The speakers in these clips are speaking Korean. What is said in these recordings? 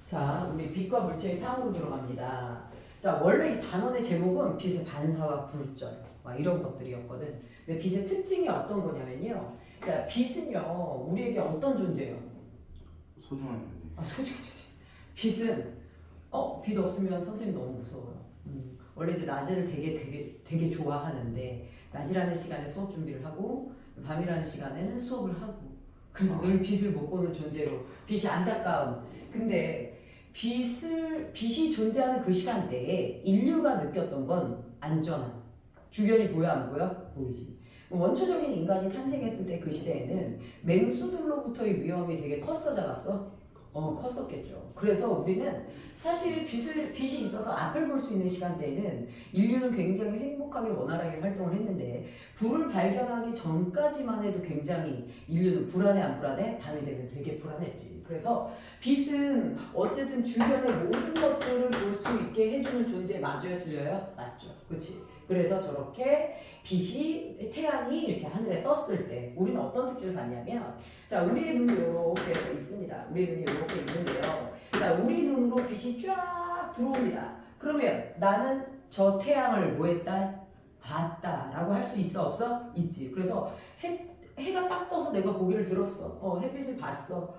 자, 우리 빛과 물체의 상으로 들어갑니다. 자, 원래 이 단원의 제목은 빛의 반사와 굴절 막 이런 것들이었거든. 근데 빛의 특징이 어떤 거냐면요. 자, 빛은요 우리에게 어떤 존재예요? 소중한 존재. 소중한 존재. 빛은 빛 없으면 선생님 너무 무서워요. 원래 이제 낮을 되게 좋아하는데 낮이라는 시간에 수업 준비를 하고 밤이라는 시간에는 수업을 하고 그래서 늘 빛을 못 보는 존재로 빛이 안타까운. 근데 빛이 존재하는 그 시간대에 인류가 느꼈던 건 안전함. 주변이 보여 안 보여? 보이지. 원초적인 인간이 탄생했을 때 그 시대에는 맹수들로부터의 위험이 되게 컸어 작았어? 컸었겠죠. 그래서 우리는 사실 빛이 있어서 앞을 볼 수 있는 시간대에는 인류는 굉장히 행복하게 원활하게 활동을 했는데 불을 발견하기 전까지만 해도 굉장히 인류는 불안해 안 불안해? 밤이 되면 되게 불안했지. 그래서 빛은 어쨌든 주변의 모든 것들을 볼 수 있게 해주는 존재 맞아요? 틀려요? 맞죠. 그치? 그래서 저렇게 태양이 이렇게 하늘에 떴을 때 우리는 어떤 특징을 갖냐면 자, 우리의 눈이 이렇게 서 있습니다. 우리의 눈이 이렇게 있는데요. 자, 우리 눈으로 빛이 쫙 들어옵니다. 그러면 나는 저 태양을 뭐 했다? 봤다라고 할 수 있어 없어? 있지. 그래서 해가 딱 떠서 내가 고개를 들었어. 햇빛을 봤어.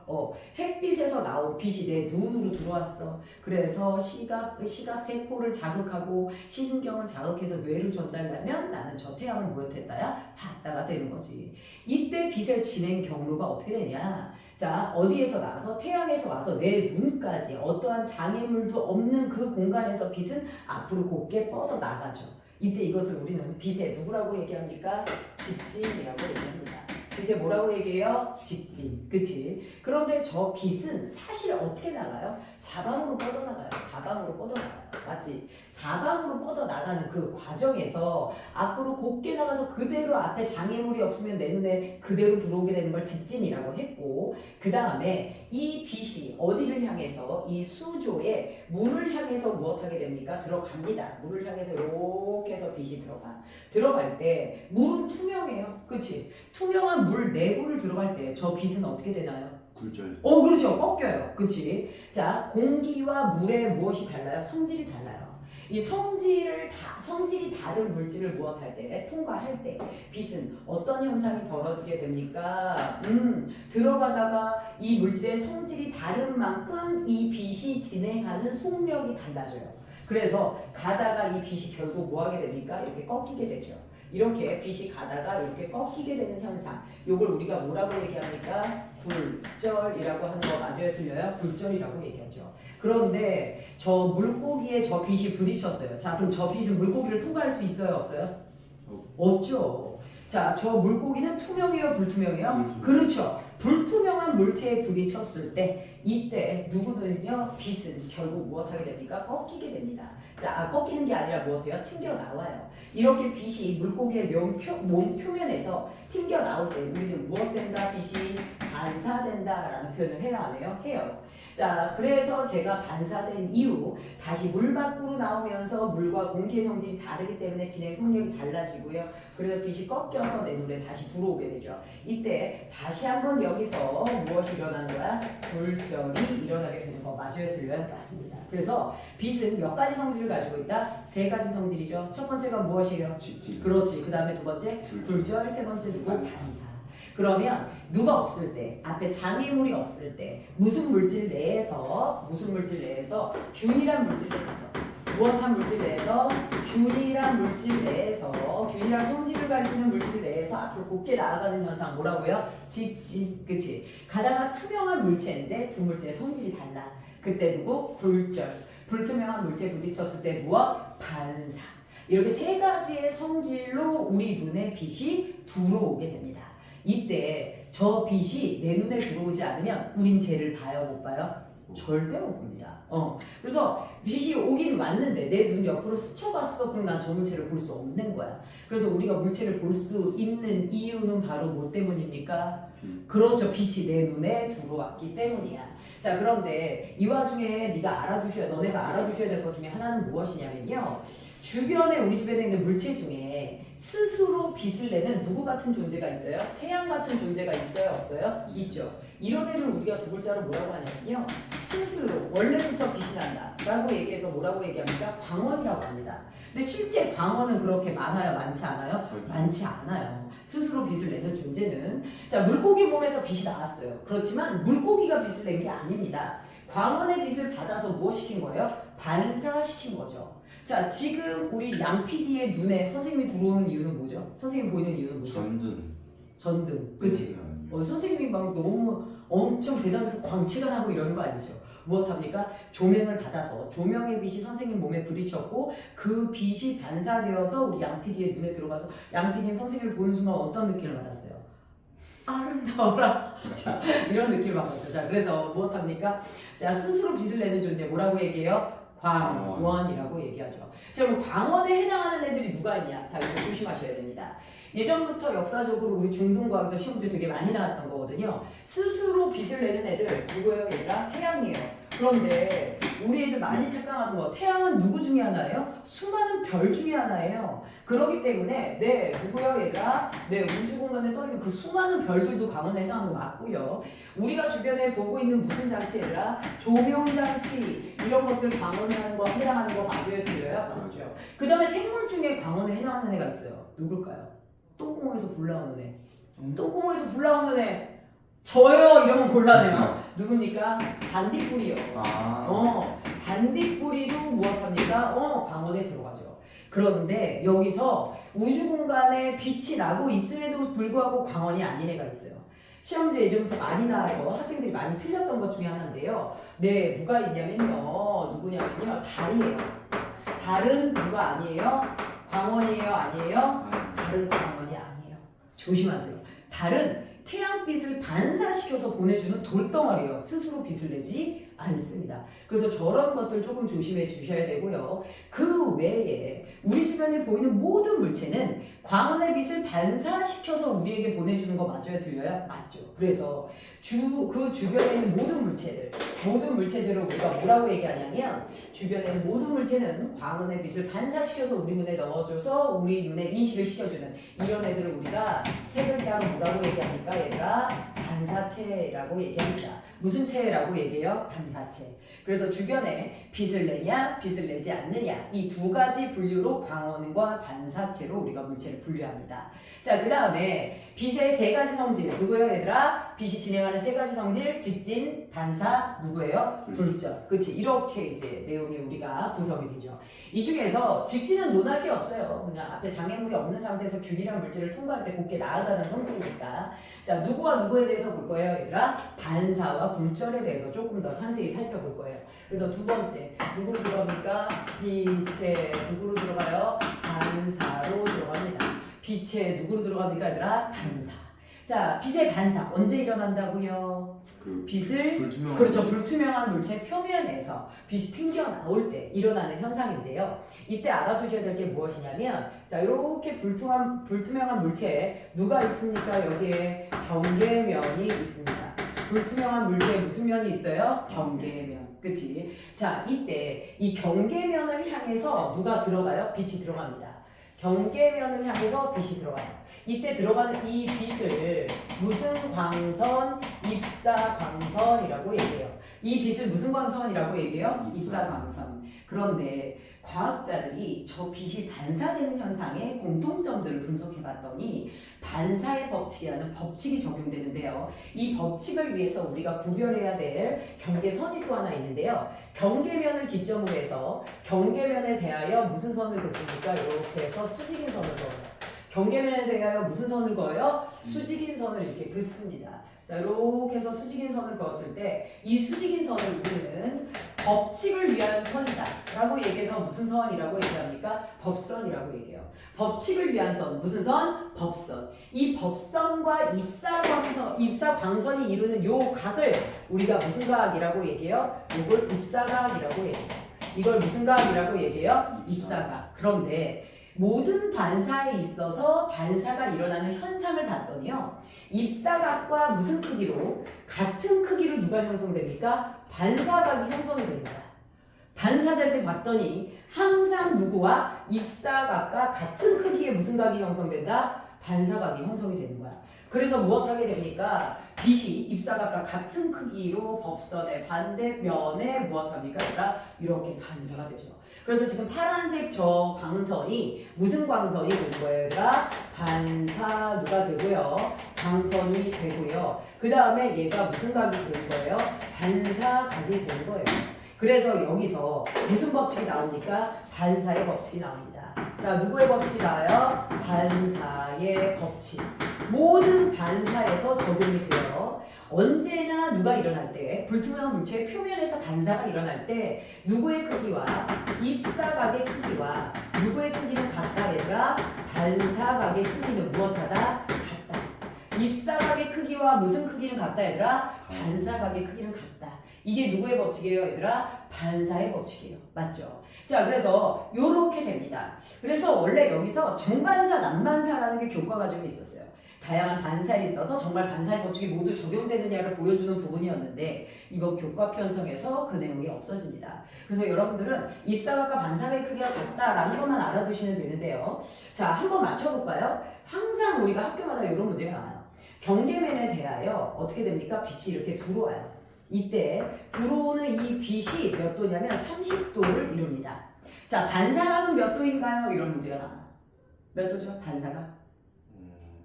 햇빛에서 나온 빛이 내 눈으로 들어왔어. 그래서 시각 세포를 자극하고 신경을 자극해서 뇌를 전달하면 나는 저 태양을 뭐였댔다야? 봤다가 되는 거지. 이때 빛의 진행 경로가 어떻게 되냐? 자, 어디에서 나와서 태양에서 와서 내 눈까지 어떠한 장애물도 없는 그 공간에서 빛은 앞으로 곱게 뻗어 나가죠. 이때 이것을 우리는 빛의 누구라고 얘기합니까? 직진이라고 얘기합니다. 빛에 뭐라고 얘기해요? 직진. 그치? 그런데 저 빛은 사실 어떻게 나가요? 사방으로 뻗어나가요. 사방으로 뻗어나가요. 맞지? 사방으로 뻗어나가는 그 과정에서 앞으로 곱게 나가서 그대로 앞에 장애물이 없으면 내 눈에 그대로 들어오게 되는 걸 직진이라고 했고 그 다음에 이 빛이 어디를 향해서 이 수조에 물을 향해서 무엇하게 됩니까? 들어갑니다. 물을 향해서 이렇게 해서 빛이 들어갈 때 물은 투명해요. 그치? 투명한 물 내부를 들어갈 때 저 빛은 어떻게 되나요? 굴절. 그렇죠. 꺾여요. 그치? 자, 공기와 물의 무엇이 달라요? 성질이 달라요. 이 성질이 다른 물질을 무엇할 때, 통과할 때 빛은 어떤 현상이 벌어지게 됩니까? 들어가다가 이 물질의 성질이 다른 만큼 이 빛이 진행하는 속력이 달라져요. 그래서 가다가 이 빛이 결국 뭐하게 됩니까? 이렇게 꺾이게 되죠. 이렇게 빛이 가다가 이렇게 꺾이게 되는 현상, 요걸 우리가 뭐라고 얘기합니까? 굴절이라고 하는 거 맞아요? 틀려요? 굴절이라고 얘기하죠. 그런데 저 물고기에 저 빛이 부딪혔어요. 자, 그럼 저 빛은 물고기를 통과할 수 있어요? 없어요? 없죠. 자, 저 물고기는 투명해요? 불투명해요? 그렇죠. 불투명한 물체에 부딪혔을 때 이때 누구는요? 빛은 결국 무엇하게 됩니까? 꺾이게 됩니다. 자, 꺾이는 게 아니라 무엇해요? 튕겨 나와요. 이렇게 빛이 물고기의 몸 표면에서 튕겨 나올 때 우리는 무엇 된다? 빛이 반사된다라는 표현을 해야 안 해요? 해요. 자, 그래서 제가 반사된 이후 다시 물 밖으로 나오면서 물과 공기의 성질이 다르기 때문에 진행 속력이 달라지고요. 그래서 빛이 꺾여서 내 눈에 다시 들어오게 되죠. 이때 다시 한번 여기서 무엇이 일어나는 거야? 굴절이 일어나게 되는 거 맞아요? 틀려요? 맞습니다. 그래서 빛은 몇 가지 성질을 가지고 있다? 세 가지 성질이죠. 첫 번째가 무엇이에요? 직진. 그렇지. 그 다음에 두 번째 굴절, 세 번째 누구? 반사. 그러면 누가 없을 때, 앞에 장애물이 없을 때 무슨 물질 내에서 균일한 물질 내에서 무엇한 물질 내에서 균일한 물질 내에서 균일한 성질을 가지는 물질 내에서 앞으로 곱게 나아가는 현상 뭐라고요? 직진. 그치? 가다가 투명한 물체인데 두 물체의 성질이 달라. 그때 누구? 굴절. 불투명한 물체에 부딪혔을 때 무엇? 반사. 이렇게 세 가지의 성질로 우리 눈에 빛이 들어오게 됩니다. 이때 저 빛이 내 눈에 들어오지 않으면 우린 쟤를 봐요? 못 봐요? 절대 못 봅니다. 그래서 빛이 오긴 왔는데 내 눈 옆으로 스쳐갔어. 그럼 난 저 물체를 볼 수 없는 거야. 그래서 우리가 물체를 볼 수 있는 이유는 바로 뭐 때문입니까? 그렇죠. 빛이 내 눈에 들어왔기 때문이야. 자, 그런데 이 와중에 너네가 알아두셔야 될 것 중에 하나는 무엇이냐면요. 우리 주변에 있는 물체 중에 스스로 빛을 내는 누구 같은 존재가 있어요? 태양 같은 존재가 있어요? 없어요? 있죠. 이런 애를 우리가 두 글자로 뭐라고 하냐면요. 스스로 원래부터 빛이 난다 라고 얘기해서 뭐라고 얘기합니까? 광원이라고 합니다. 근데 실제 광원은 그렇게 많아요? 많지 않아요? 많지 않아요. 스스로 빛을 내는 존재는 자 물고기 몸에서 빛이 나왔어요. 그렇지만 물고기가 빛을 낸 게 아닙니다. 광원의 빛을 받아서 무엇시킨 거예요? 반사시킨 거죠. 자 지금 우리 양 PD의 눈에 선생님이 들어오는 이유는 뭐죠? 선생님 보이는 이유는 뭐죠? 전등. 그치? 선생님이 막 너무 엄청 대단해서 광채가 나고 이러는 거 아니죠? 무엇합니까? 조명을 받아서 조명의 빛이 선생님 몸에 부딪혔고 그 빛이 반사되어서 우리 양 PD의 눈에 들어가서 양 PD는 선생님을 보는 순간 어떤 느낌을 받았어요? 아름다워라. 자, 이런 느낌을 받았죠. 자, 그래서 무엇합니까? 자, 스스로 빛을 내는 존재 뭐라고 얘기해요? 광원이라고 얘기하죠. 자, 그럼 광원에 해당하는 애들이 누가 있냐? 자, 이거 조심하셔야 됩니다. 예전부터 역사적으로 우리 중등과학에서 시험 문제 되게 많이 나왔던 거거든요. 스스로 빛을 내는 애들 누구예요? 얘들아? 태양이에요. 그런데 우리 애들 많이 착각하는 거 태양은 누구 중에 하나예요? 수많은 별 중에 하나예요. 그렇기 때문에 누구요 얘들아? 우주 공간에 떠있는 그 수많은 별들도 광원에 해당하는 거 맞고요. 우리가 주변에 보고 있는 무슨 장치 얘들아? 조명장치 이런 것들 광원에 하는 거 해당하는 거 맞아요? 틀려요? 맞죠. 그 다음에 생물 중에 광원에 해당하는 애가 있어요. 누굴까요? 똥구멍에서 불 나오는 애. 똥구멍에서 불 나오는 애. 저요 이러면 곤란해요. 누굽니까? 반딧불이요. 반딧불이도 무엇합니까? 광원에 들어가죠. 그런데 여기서 우주 공간에 빛이 나고 있음에도 불구하고 광원이 아닌 애가 있어요. 시험제 예전부터 많이 나와서 학생들이 많이 틀렸던 것 중에 하나인데요. 누가 있냐면요. 누구냐면요. 달이에요. 달은 누가 아니에요? 광원이에요? 아니에요? 달은 광원이 아니에요. 조심하세요. 달은 태양빛을 반사시켜서 보내주는 돌덩어리예요. 스스로 빛을 내지 않습니다. 그래서 저런 것들 조금 조심해 주셔야 되고요. 그 외에 우리 주변에 보이는 모든 물체는 광원의 빛을 반사시켜서 우리에게 보내주는 거 맞아요? 틀려요? 맞죠. 그래서 그 주변에 있는 모든 물체들을 우리가 뭐라고 얘기하냐면 주변에 있는 모든 물체는 광원의 빛을 반사시켜서 우리 눈에 넣어줘서 우리 눈에 인식을 시켜주는 이런 애들을 우리가 세 글자로 뭐라고 얘기합니까? 얘들아 반사체라고 얘기합니다. 무슨 체라고 얘기해요? 반사체. 그래서 주변에 빛을 내냐 빛을 내지 않느냐 이 두 가지 분류로 광원과 반사체로 우리가 물체를 분류합니다. 자, 그 다음에 빛의 세 가지 성질 누구예요 얘들아? 빛이 진행하는 세 가지 성질 직진, 반사, 누구예요? 불전. 그치? 이렇게 이제 내용이 우리가 구성이 되죠. 이 중에서 직진은 논할 게 없어요. 그냥 앞에 장애물이 없는 상태에서 균일한 물질을 통과할 때 곱게 나아가는 성질이니까. 자, 누구와 누구에 대해서 볼 거예요 얘들아? 반사와 불전에 대해서 조금 더 상세히 살펴볼 거예요. 그래서 두 번째 누구로 들어갑니까? 빛에 누구로 들어가요? 반사로 들어갑니다. 빛에 누구로 들어갑니까 얘들아? 반사. 자, 빛의 반사 언제 일어난다고요? 빛을 불투명한 물체 표면에서 빛이 튕겨 나올 때 일어나는 현상인데요. 이때 알아두셔야 될 게 무엇이냐면 자, 이렇게 불투명한 물체에 누가 있습니까? 여기에 경계면이 있습니다. 불투명한 물체에 무슨 면이 있어요? 경계면. 그치? 자, 이때 이 경계면을 향해서 누가 들어가요? 빛이 들어갑니다. 경계면을 향해서 빛이 들어가요. 이때 들어가는 이 빛을 무슨 광선? 입사광선이라고 얘기해요. 이 빛을 무슨 광선이라고 얘기해요? 입사광선. 그런데 과학자들이 저 빛이 반사되는 현상의 공통점들을 분석해봤더니 반사의 법칙이라는 법칙이 적용되는데요. 이 법칙을 위해서 우리가 구별해야 될 경계선이 또 하나 있는데요. 경계면을 기점으로 해서 경계면에 대하여 무슨 선을 긋습니까? 이렇게 해서 수직인 선을 그어요. 경계면에 대하여 무슨 선을 그어요? 수직인 선을 이렇게 긋습니다. 자, 이렇게 해서 수직인 선을 그었을 때 이 수직인 선을 우리는 법칙을 위한 선이다 라고 얘기해서 무슨 선이라고 얘기합니까? 법선이라고 얘기해요. 법칙을 위한 선, 무슨 선? 법선. 이 법선과 입사광선이 이루는 요 각을 우리가 무슨 각이라고 얘기해요? 이걸 입사각이라고 얘기해요. 이걸 무슨 각이라고 얘기해요? 입사각. 그런데 모든 반사에 있어서 반사가 일어나는 현상을 봤더니요. 입사각과 무슨 크기로? 같은 크기로 누가 형성됩니까? 반사각이 형성이 됩니다. 반사될 때 봤더니 항상 누구와? 입사각과 같은 크기의 무슨 각이 형성된다? 반사각이 형성이 되는 거야. 그래서 무엇하게 됩니까? 빛이 입사각과 같은 크기로 법선의 반대면에 무엇합니까? 얘들아 이렇게 반사가 되죠. 그래서 지금 파란색 저 광선이 무슨 광선이 된 거예요? 얘들아 반사 누가 되고요? 광선이 되고요. 그 다음에 얘가 무슨 각이 되는 거예요? 반사각이 되는 거예요. 그래서 여기서 무슨 법칙이 나옵니까? 반사의 법칙이 나옵니다. 자, 누구의 법칙이 나와요? 반사의 법칙. 모든 반사에서 적용이 돼요. 언제나 누가 일어날 때, 불투명한 물체의 표면에서 반사가 일어날 때 누구의 크기와 입사각의 크기와 누구의 크기는 같다 얘들아? 반사각의 크기는 무엇하다? 같다. 입사각의 크기와 무슨 크기는 같다 얘들아? 반사각의 크기는 같다. 이게 누구의 법칙이에요 얘들아? 반사의 법칙이에요. 맞죠? 자, 그래서 요렇게 됩니다. 그래서 원래 여기서 정반사, 난반사라는 게 교과 과정에 있었어요. 다양한 반사에 있어서 정말 반사의 법칙이 모두 적용되느냐를 보여주는 부분이었는데 이번 교과 편성에서 그 내용이 없어집니다. 그래서 여러분들은 입사각과 반사각의 크기가 같다라는 것만 알아두시면 되는데요. 자, 한번 맞춰볼까요? 항상 우리가 학교마다 이런 문제가 나와요. 경계면에 대하여 어떻게 됩니까? 빛이 이렇게 들어와요. 이때 들어오는 이 빛이 몇 도냐면 30도를 이룹니다. 자, 반사각은 몇 도인가요? 이런 문제가 나와요. 몇 도죠? 반사각?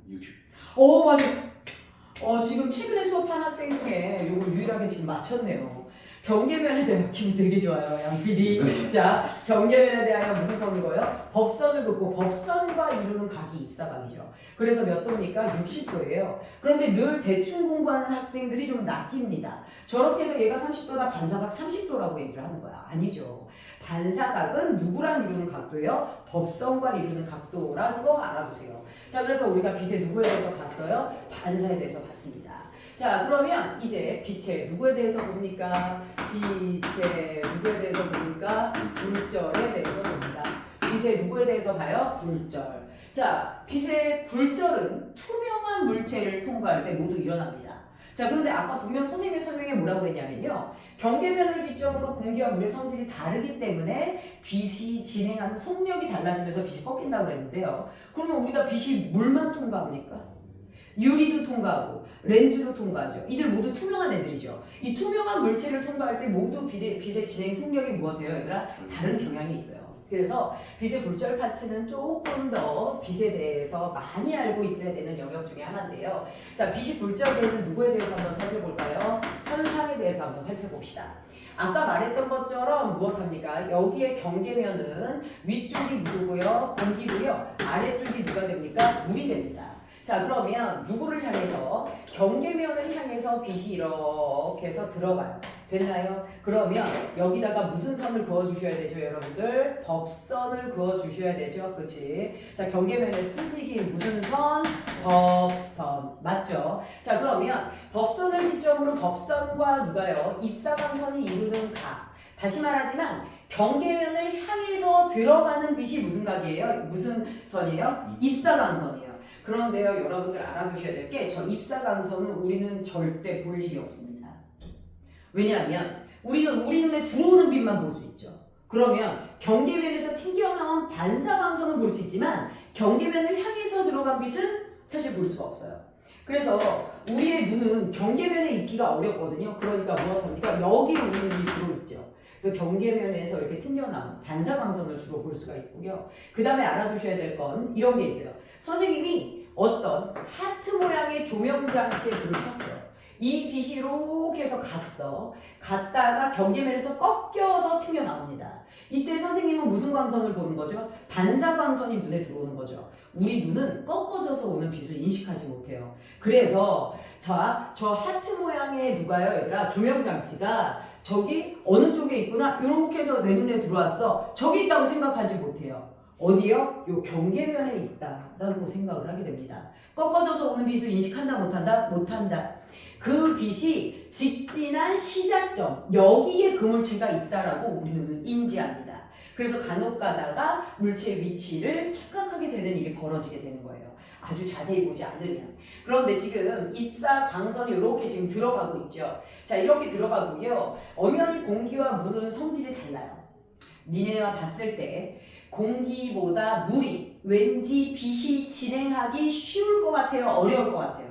60. 오, 맞아. 지금 최근에 수업한 학생 중에 요거 유일하게 지금 맞췄네요. 경계면에 대하여 기분 되게 좋아요, 양PD. 자, 경계면에 대하여 무슨 선을 그어요? 법선을 긋고 법선과 이루는 각이 입사각이죠. 그래서 몇 도입니까? 60도예요. 그런데 늘 대충 공부하는 학생들이 좀 낚입니다. 저렇게 해서 얘가 30도다 반사각 30도라고 얘기를 하는 거야. 아니죠. 반사각은 누구랑 이루는 각도예요? 법선과 이루는 각도라는 거 알아두세요. 자, 그래서 우리가 빛의 누구에 대해서 봤어요? 반사에 대해서 봤습니다. 자, 그러면 이제 빛의 누구에 대해서 봅니까? 빛의 누구에 대해서 봅니까? 굴절에 대해서 봅니다. 빛의 누구에 대해서 봐요? 굴절. 자, 빛의 굴절은 투명한 물체를 통과할 때 모두 일어납니다. 자, 그런데 아까 분명 선생님의 설명에 뭐라고 그랬냐면요. 경계면을 기점으로 공기와 물의 성질이 다르기 때문에 빛이 진행하는 속력이 달라지면서 빛이 꺾인다고 그랬는데요. 그러면 우리가 빛이 물만 통과합니까? 유리도 통과하고 렌즈도 통과하죠. 이들 모두 투명한 애들이죠. 이 투명한 물체를 통과할 때 모두 빛의 진행 속력이 무엇이에요? 얘들아? 다른 경향이 있어요. 그래서 빛의 굴절 파트는 조금 더 빛에 대해서 많이 알고 있어야 되는 영역 중에 하나인데요. 자, 빛이 굴절되는 누구에 대해서 한번 살펴볼까요? 현상에 대해서 한번 살펴봅시다. 아까 말했던 것처럼 무엇합니까? 여기에 경계면은 위쪽이 누구고요? 공기고요. 아래쪽이 누가 됩니까? 물이 됩니다. 자, 그러면 누구를 향해서? 경계면을 향해서 빛이 이렇게 해서 들어가요. 됐나요? 그러면 여기다가 무슨 선을 그어주셔야 되죠, 여러분들? 법선을 그어주셔야 되죠, 그치? 자, 경계면의 수직이 무슨 선? 법선. 맞죠? 자, 그러면 법선을 기점으로 법선과 누가요? 입사광선이 이루는 각. 다시 말하지만 경계면을 향해서 들어가는 빛이 무슨 각이에요? 무슨 선이에요? 입사광선이에요. 그런데요, 여러분들 알아두셔야 될 게 저 입사광선은 우리는 절대 볼 일이 없습니다. 왜냐하면 우리는 우리 눈에 들어오는 빛만 볼 수 있죠. 그러면 경계면에서 튕겨나온 반사광선은 볼 수 있지만 경계면을 향해서 들어간 빛은 사실 볼 수가 없어요. 그래서 우리의 눈은 경계면에 있기가 어렵거든요. 그러니까 무엇합니까? 여기 우리 눈이 들어있죠. 그래서 경계면에서 이렇게 튕겨나온 반사광선을 주로 볼 수가 있고요. 그 다음에 알아두셔야 될 건 이런 게 있어요. 선생님이 어떤 하트 모양의 조명 장치에 불을 켰어요. 이 빛이 이렇게 해서 갔다가 경계면에서 꺾여서 튕겨나옵니다. 이때 선생님은 무슨 광선을 보는 거죠? 반사광선이 눈에 들어오는 거죠. 우리 눈은 꺾어져서 오는 빛을 인식하지 못해요. 그래서 저 하트 모양의 누가요, 얘들아? 조명 장치가 저기 어느 쪽에 있구나 이렇게 해서 내 눈에 들어왔어. 저기 있다고 생각하지 못해요. 어디요? 요 경계면에 있다라고 생각을 하게 됩니다. 꺾어져서 오는 빛을 인식한다 못한다? 못한다. 그 빛이 직진한 시작점 여기에 그 물체가 있다라고 우리 눈은 인지합니다. 그래서 간혹 가다가 물체의 위치를 착각하게 되는 일이 벌어지게 되는 거예요. 아주 자세히 보지 않으면. 그런데 지금 입사 광선이 이렇게 지금 들어가고 있죠. 자, 이렇게 들어가고요. 엄연히 공기와 물은 성질이 달라요. 니네가 봤을 때 공기보다 물이 왠지 빛이 진행하기 쉬울 것 같아요? 어려울 것 같아요?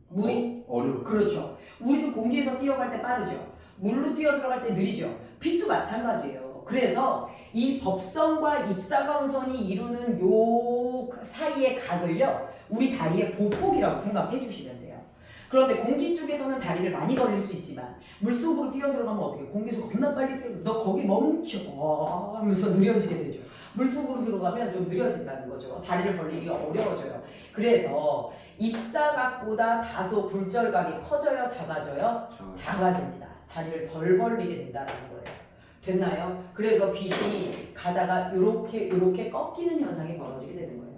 물이 어려워. 그렇죠. 우리도 공기에서 뛰어갈 때 빠르죠. 물로 뛰어 들어갈 때 느리죠. 빛도 마찬가지예요. 그래서 이 법선과 입사광선이 이루는 요 사이의 각을요, 우리 다리의 보폭이라고 생각해 주시면 돼요. 그런데 공기 쪽에서는 다리를 많이 벌릴 수 있지만 물속으로 뛰어 들어가면 어떻게? 공기에서 겁나 빨리 뛰어. 너 거기 멈춰 하면서 느려지게 되죠. 물속으로 들어가면 좀 느려진다는 거죠. 다리를 벌리기가 어려워져요. 그래서 입사각보다 다소 굴절각이 커져요, 작아져요? 작아집니다. 다리를 덜 벌리게 된다는 거예요. 됐나요? 그래서 빛이 가다가 요렇게 꺾이는 현상이 벌어지게 되는 거예요.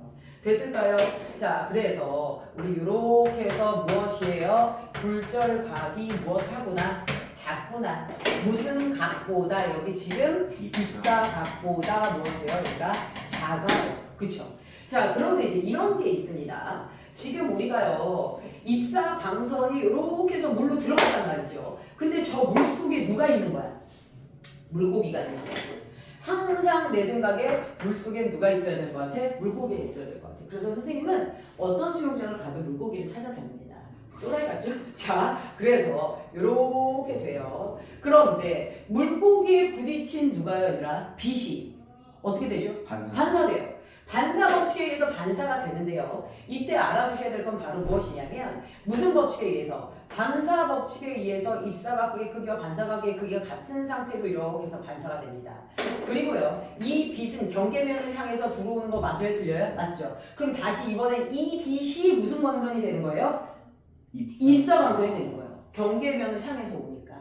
됐을까요? 자, 그래서 우리 요렇게 해서 무엇이에요? 굴절각이 무엇하구나? 작구나. 무슨 각보다 여기 지금 입사각보다 무엇해요? 얘가 작아요. 그쵸? 자, 그런데 이제 이런 게 있습니다. 지금 우리가요, 입사광선이 이렇게 해서 물로 들어갔단 말이죠. 근데 저 물 속에 누가 있는 거야? 물고기가 있는 거야. 항상 내 생각에 물 속에 누가 있어야 될 것 같아? 물고기가 있어야 될 것 같아. 그래서 선생님은 어떤 수영장을 가도 물고기를 찾아다닙니다. 또라이 같죠? 자, 그래서 이렇게 돼요. 그런데 물고기에 부딪힌 누가요, 얘들아? 빛이 어떻게 되죠? 반사돼요. 반사 법칙에 의해서 반사가 되는데요. 이때 알아두셔야 될 건 바로 무엇이냐면 무슨 법칙에 의해서? 반사 법칙에 의해서 입사각의 크기와 반사각의 크기가 같은 상태로 이렇게 해서 반사가 됩니다. 그리고요, 이 빛은 경계면을 향해서 들어오는 거 맞아요, 틀려요? 맞죠? 그럼 다시 이번엔 이 빛이 무슨 광선이 되는 거예요? 입사광선이 되는 거예요. 경계면을 향해서 오니까.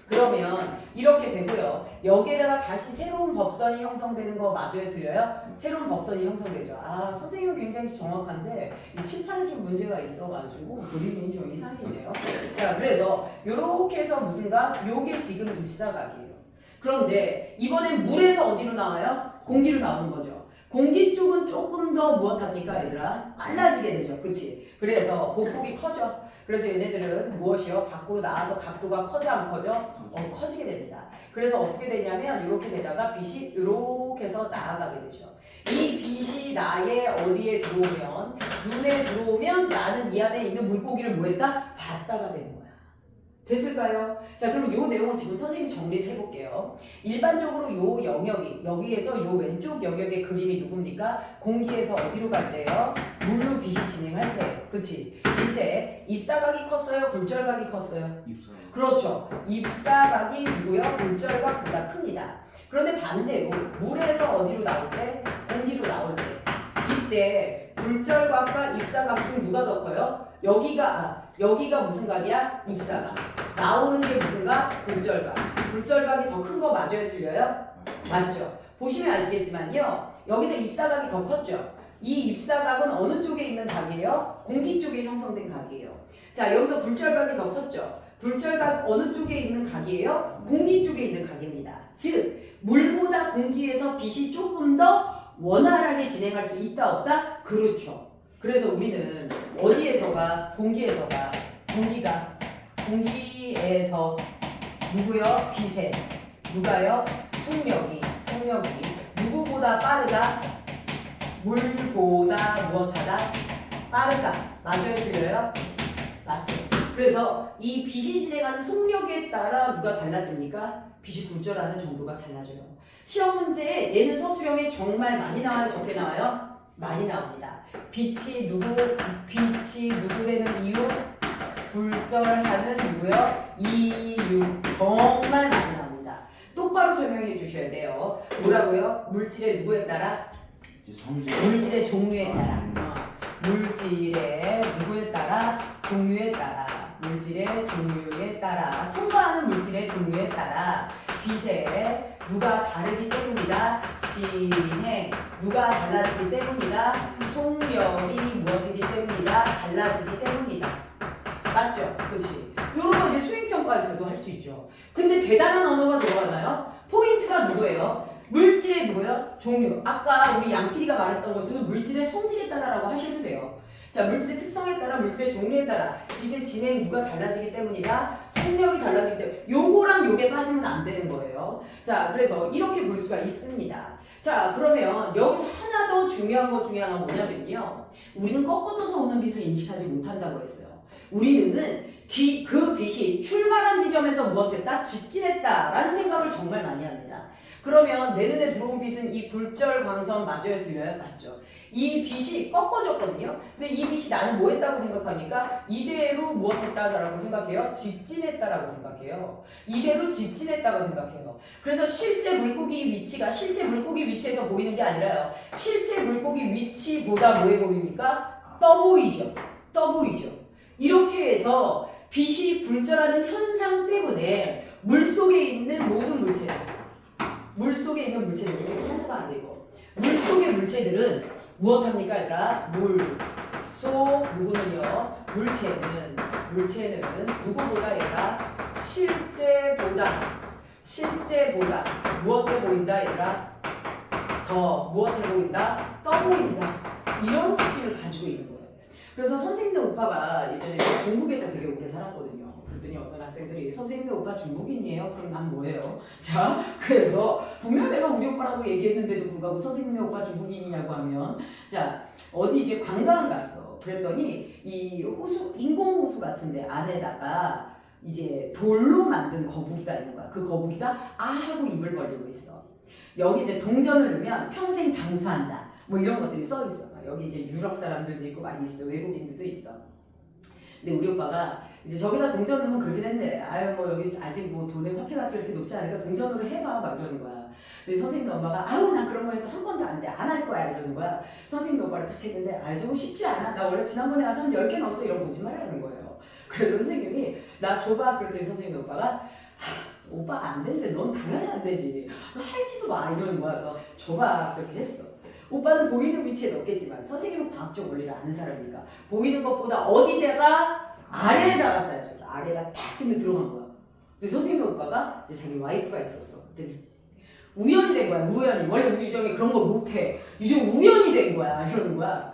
그러면 이렇게 되고요. 여기에다가 다시 새로운 법선이 형성되는 거 맞아요, 틀려요? 새로운 법선이 형성되죠. 아, 선생님은 굉장히 정확한데 이 칠판에 좀 문제가 있어가지고 그림이 좀 이상해지네요. 자, 그래서 이렇게 해서 무슨가? 요게 지금 입사각이에요. 그런데 이번엔 물에서 어디로 나와요? 공기로 나오는 거죠. 공기 쪽은 조금 더 무엇합니까, 얘들아? 빨라지게 되죠. 그치? 그래서 보폭이 커져. 그래서 얘네들은 무엇이요? 밖으로 나와서 각도가 커져 안 커져? 커지게 됩니다. 그래서 어떻게 되냐면 이렇게 되다가 빛이 이렇게 해서 나아가게 되죠. 이 빛이 나의 어디에 들어오면, 눈에 들어오면 나는 이 안에 있는 물고기를 뭐 했다? 봤다가 되는 거야. 됐을까요? 자, 그럼 이 내용을 지금 선생님이 정리를 해볼게요. 일반적으로 이 영역이, 여기에서 이 왼쪽 영역의 그림이 누굽니까? 공기에서 어디로 갈때요? 물로 빛이 진행할 때. 그치? 이때 입사각이 컸어요? 굴절각이 컸어요? 그렇죠. 입사각이 누구요? 굴절각보다 큽니다. 그런데 반대로 물에서 어디로 나올 때? 공기로 나올 때. 이때 굴절각과 입사각 중 누가 더 커요? 여기가 무슨 각이야? 입사각. 나오는 게 무슨 각? 굴절각. 굴절각이 더 큰 거 맞아요? 틀려요? 맞죠? 보시면 아시겠지만요. 여기서 입사각이 더 컸죠? 이 입사각은 어느 쪽에 있는 각이에요? 공기 쪽에 형성된 각이에요. 자, 여기서 굴절각이 더 컸죠? 굴절각 어느 쪽에 있는 각이에요? 공기 쪽에 있는 각입니다. 즉, 물보다 공기에서 빛이 조금 더 원활하게 진행할 수 있다 없다? 그렇죠. 그래서 우리는 어디에서가? 공기에서 누구요? 빛에 누가요? 속력이 누구보다 빠르다? 물보다 무엇하다? 빠르다. 맞아요, 틀려요? 맞죠. 그래서 이 빛이 진행하는 속력에 따라 누가 달라집니까? 빛이 굴절하는 정도가 달라져요. 시험 문제에 얘는 서술형에 정말 많이 나와요, 적게 나와요? 많이 나옵니다. 빛이 누구 되는 이유? 굴절하는 누구요? 이유. 정말 많이 나옵니다. 똑바로 설명해 주셔야 돼요. 뭐라고요? 물질의 누구에 따라? 물질의 종류에 따라. 물질의 누구에 따라? 종류에 따라. 물질의 종류에 따라. 통과하는 물질의 종류에 따라 빛에 누가 다르기 때문이다. 진행. 누가 달라지기 때문이다. 속력이 무엇이기 때문이다. 달라지기 때문이다. 맞죠? 그렇지. 이런 거 이제 수행평가에서도 할 수 있죠. 근데 대단한 언어가 들어가나요? 포인트가 누구예요? 물질의 누구예요? 종류. 아까 우리 양PD가 말했던 것처럼 물질의 성질에 따라라고 하셔도 돼요. 자, 물질의 특성에 따라, 물질의 종류에 따라 빛의 진행 누가 달라지기 때문이다. 속력이 달라지기 때문에 요거랑 요게 빠지면 안 되는 거예요. 자, 그래서 이렇게 볼 수가 있습니다. 자, 그러면 여기서 하나 더 중요한 것 중에 하나가 뭐냐면요. 우리는 꺾어져서 오는 빛을 인식하지 못한다고 했어요. 우리는 그 빛이 출발한 지점에서 무엇했다? 직진했다라는 생각을 정말 많이 합니다. 그러면 내 눈에 들어온 빛은 이 굴절 광선 맞아요? 틀려요? 맞죠? 이 빛이 꺾어졌거든요. 근데 이 빛이 나는 뭐 했다고 생각합니까? 이대로 무엇했다라고 생각해요? 직진했다라고 생각해요. 이대로 직진했다고 생각해요. 그래서 실제 물고기 위치가 실제 물고기 위치에서 보이는 게 아니라요. 실제 물고기 위치보다 뭐해 보입니까? 떠 보이죠. 떠 보이죠. 이렇게 해서 빛이 굴절하는 현상 때문에 물속에 있는 모든 물체들 물속에 있는 물체들 한사가 안 되고 물속의 물체들은 무엇합니까? 얘들아? 물속 누구는요? 물체는 누구보다 얘들아? 실제보다 무엇해 보인다 얘들아? 더 무엇해 보인다? 떠 보인다. 이런 특징을 가지고 있는 거예요. 그래서 선생님네 오빠가 예전에 중국에서 되게 오래 살았거든요. 그랬더니 어떤 학생들이 선생님네 오빠 중국인이에요? 그럼 난 뭐예요? 자, 그래서 분명 내가 우리 오빠라고 얘기했는데도 불구하고 선생님네 오빠 중국인이냐고 하면 자, 어디 이제 관광을 갔어. 그랬더니 이 호수, 인공호수 같은데 안에다가 이제 돌로 만든 거북이가 있는 거야. 그 거북이가 아 하고 입을 벌리고 있어. 여기 이제 동전을 넣으면 평생 장수한다. 뭐 이런 것들이 써 있어. 여기 이제 유럽 사람들도 있고 많이 있어. 외국인들도 있어. 근데 우리 오빠가 이제 저기다 동전 넣으면 그렇게 된대. 아유 뭐 여기 아직 뭐 돈의 화폐 가치가 이렇게 높지 않으니까 동전으로 해봐 막 이러는 거야. 근데 선생님 엄마가 아유 난 그런 거 해도 한 번도 안 돼. 안 할 거야 이러는 거야. 선생님 오빠를 딱 했는데 아유 저거 쉽지 않아. 나 원래 지난번에 와서 한 10개 넣었어. 이런 거짓말을 하는 거예요. 그래서 선생님이 나 줘봐. 그랬더니 선생님 오빠가 오빠 안 된대. 넌 당연히 안 되지. 할지도 마 이러는 거야. 그래서 줘봐. 그래서 했어. 오빠는 보이는 위치에 넣겠지만 선생님은 과학적 원리를 아는 사람이니까 보이는 것보다 어디다가 아래에다가 써야죠. 아래에다 탁 하면 들어간 거야. 그래서 선생님 오빠가 이제 자기 와이프가 있었어. 그랬더니 우연히 된 거야. 우연히. 원래 우리 유정이 그런 거 못해. 유정 우연히 된 거야. 이러는 거야.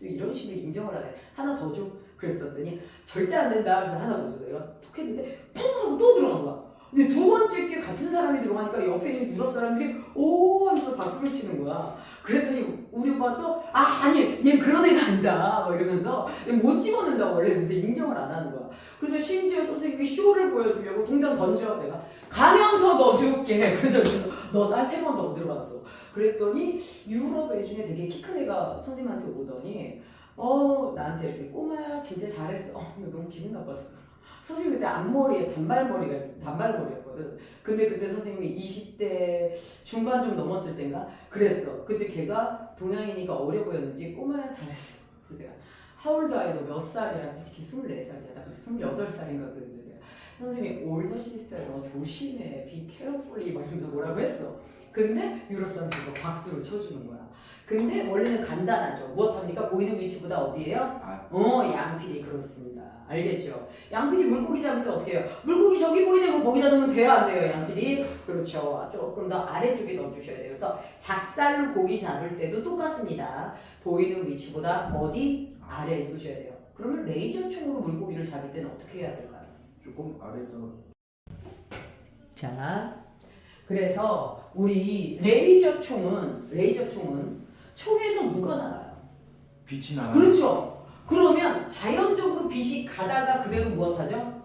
또 이런 식으로 인정을 하네. 하나 더 줘. 그랬었더니 절대 안 된다. 그래서 하나 더 줘. 내가 톡 했는데 펑 하고 또 들어간 거야. 근데 두 번째 게 같은 사람이 들어가니까 옆에 있는 유럽 사람들이 오 하면서 박수를 치는 거야. 그랬더니 우리 오빠가 또 아니 얘 그런 애가 아니다 막 이러면서 못 집어넣는다고 원래 요새 인정을 안 하는 거야. 그래서 심지어 선생님이 쇼를 보여주려고 동전 던져. 내가 가면서 넣어줄게. 그래서 너 한 3번 더 들어왔어. 그랬더니 유럽 애 중에 되게 키 큰 애가 선생님한테 오더니 나한테 이렇게 꼬마야 진짜 잘했어. 너무 기분 나빴어. 선생님 그때 앞머리에 단발머리였거든. 근데 그때 선생님이 20대 중반 좀 넘었을 땐가 그랬어. 그때 걔가 동양이니까 어려 보였는지 꼬마야 잘했어. 그래서 내가 하울드 아이 너 몇 살이야? 걔 24살이야. 나 그때 28살인가 그랬는데 내가 선생님이 올더 시스터야 너 조심해. 비 케어풀리 막 이러면서 뭐라고 했어. 근데 유럽 사람들이 박수를 쳐주는 거야. 근데 원래는 간단하죠. 무엇합니까? 보이는 위치보다 어디예요? 양피디 그렇습니다. 알겠죠? 양피디 물고기 잡을 때 어떻게 해요? 물고기 저기 보이네 거 거기다 넣으면 돼요? 안 돼요? 양피디? 그렇죠. 조금 더 아래쪽에 넣어주셔야 돼요. 그래서 작살로 고기 잡을 때도 똑같습니다. 보이는 위치보다 어디? 아래에 쏘셔야 돼요. 그러면 레이저 총으로 물고기를 잡을 때는 어떻게 해야 될까요? 조금 아래다. 자, 그래서 우리 레이저 총은 총에서 뭐가 나가요? 빛이 나요. 그렇죠. 그러면 자연적으로 빛이 가다가 그대로 무엇하죠?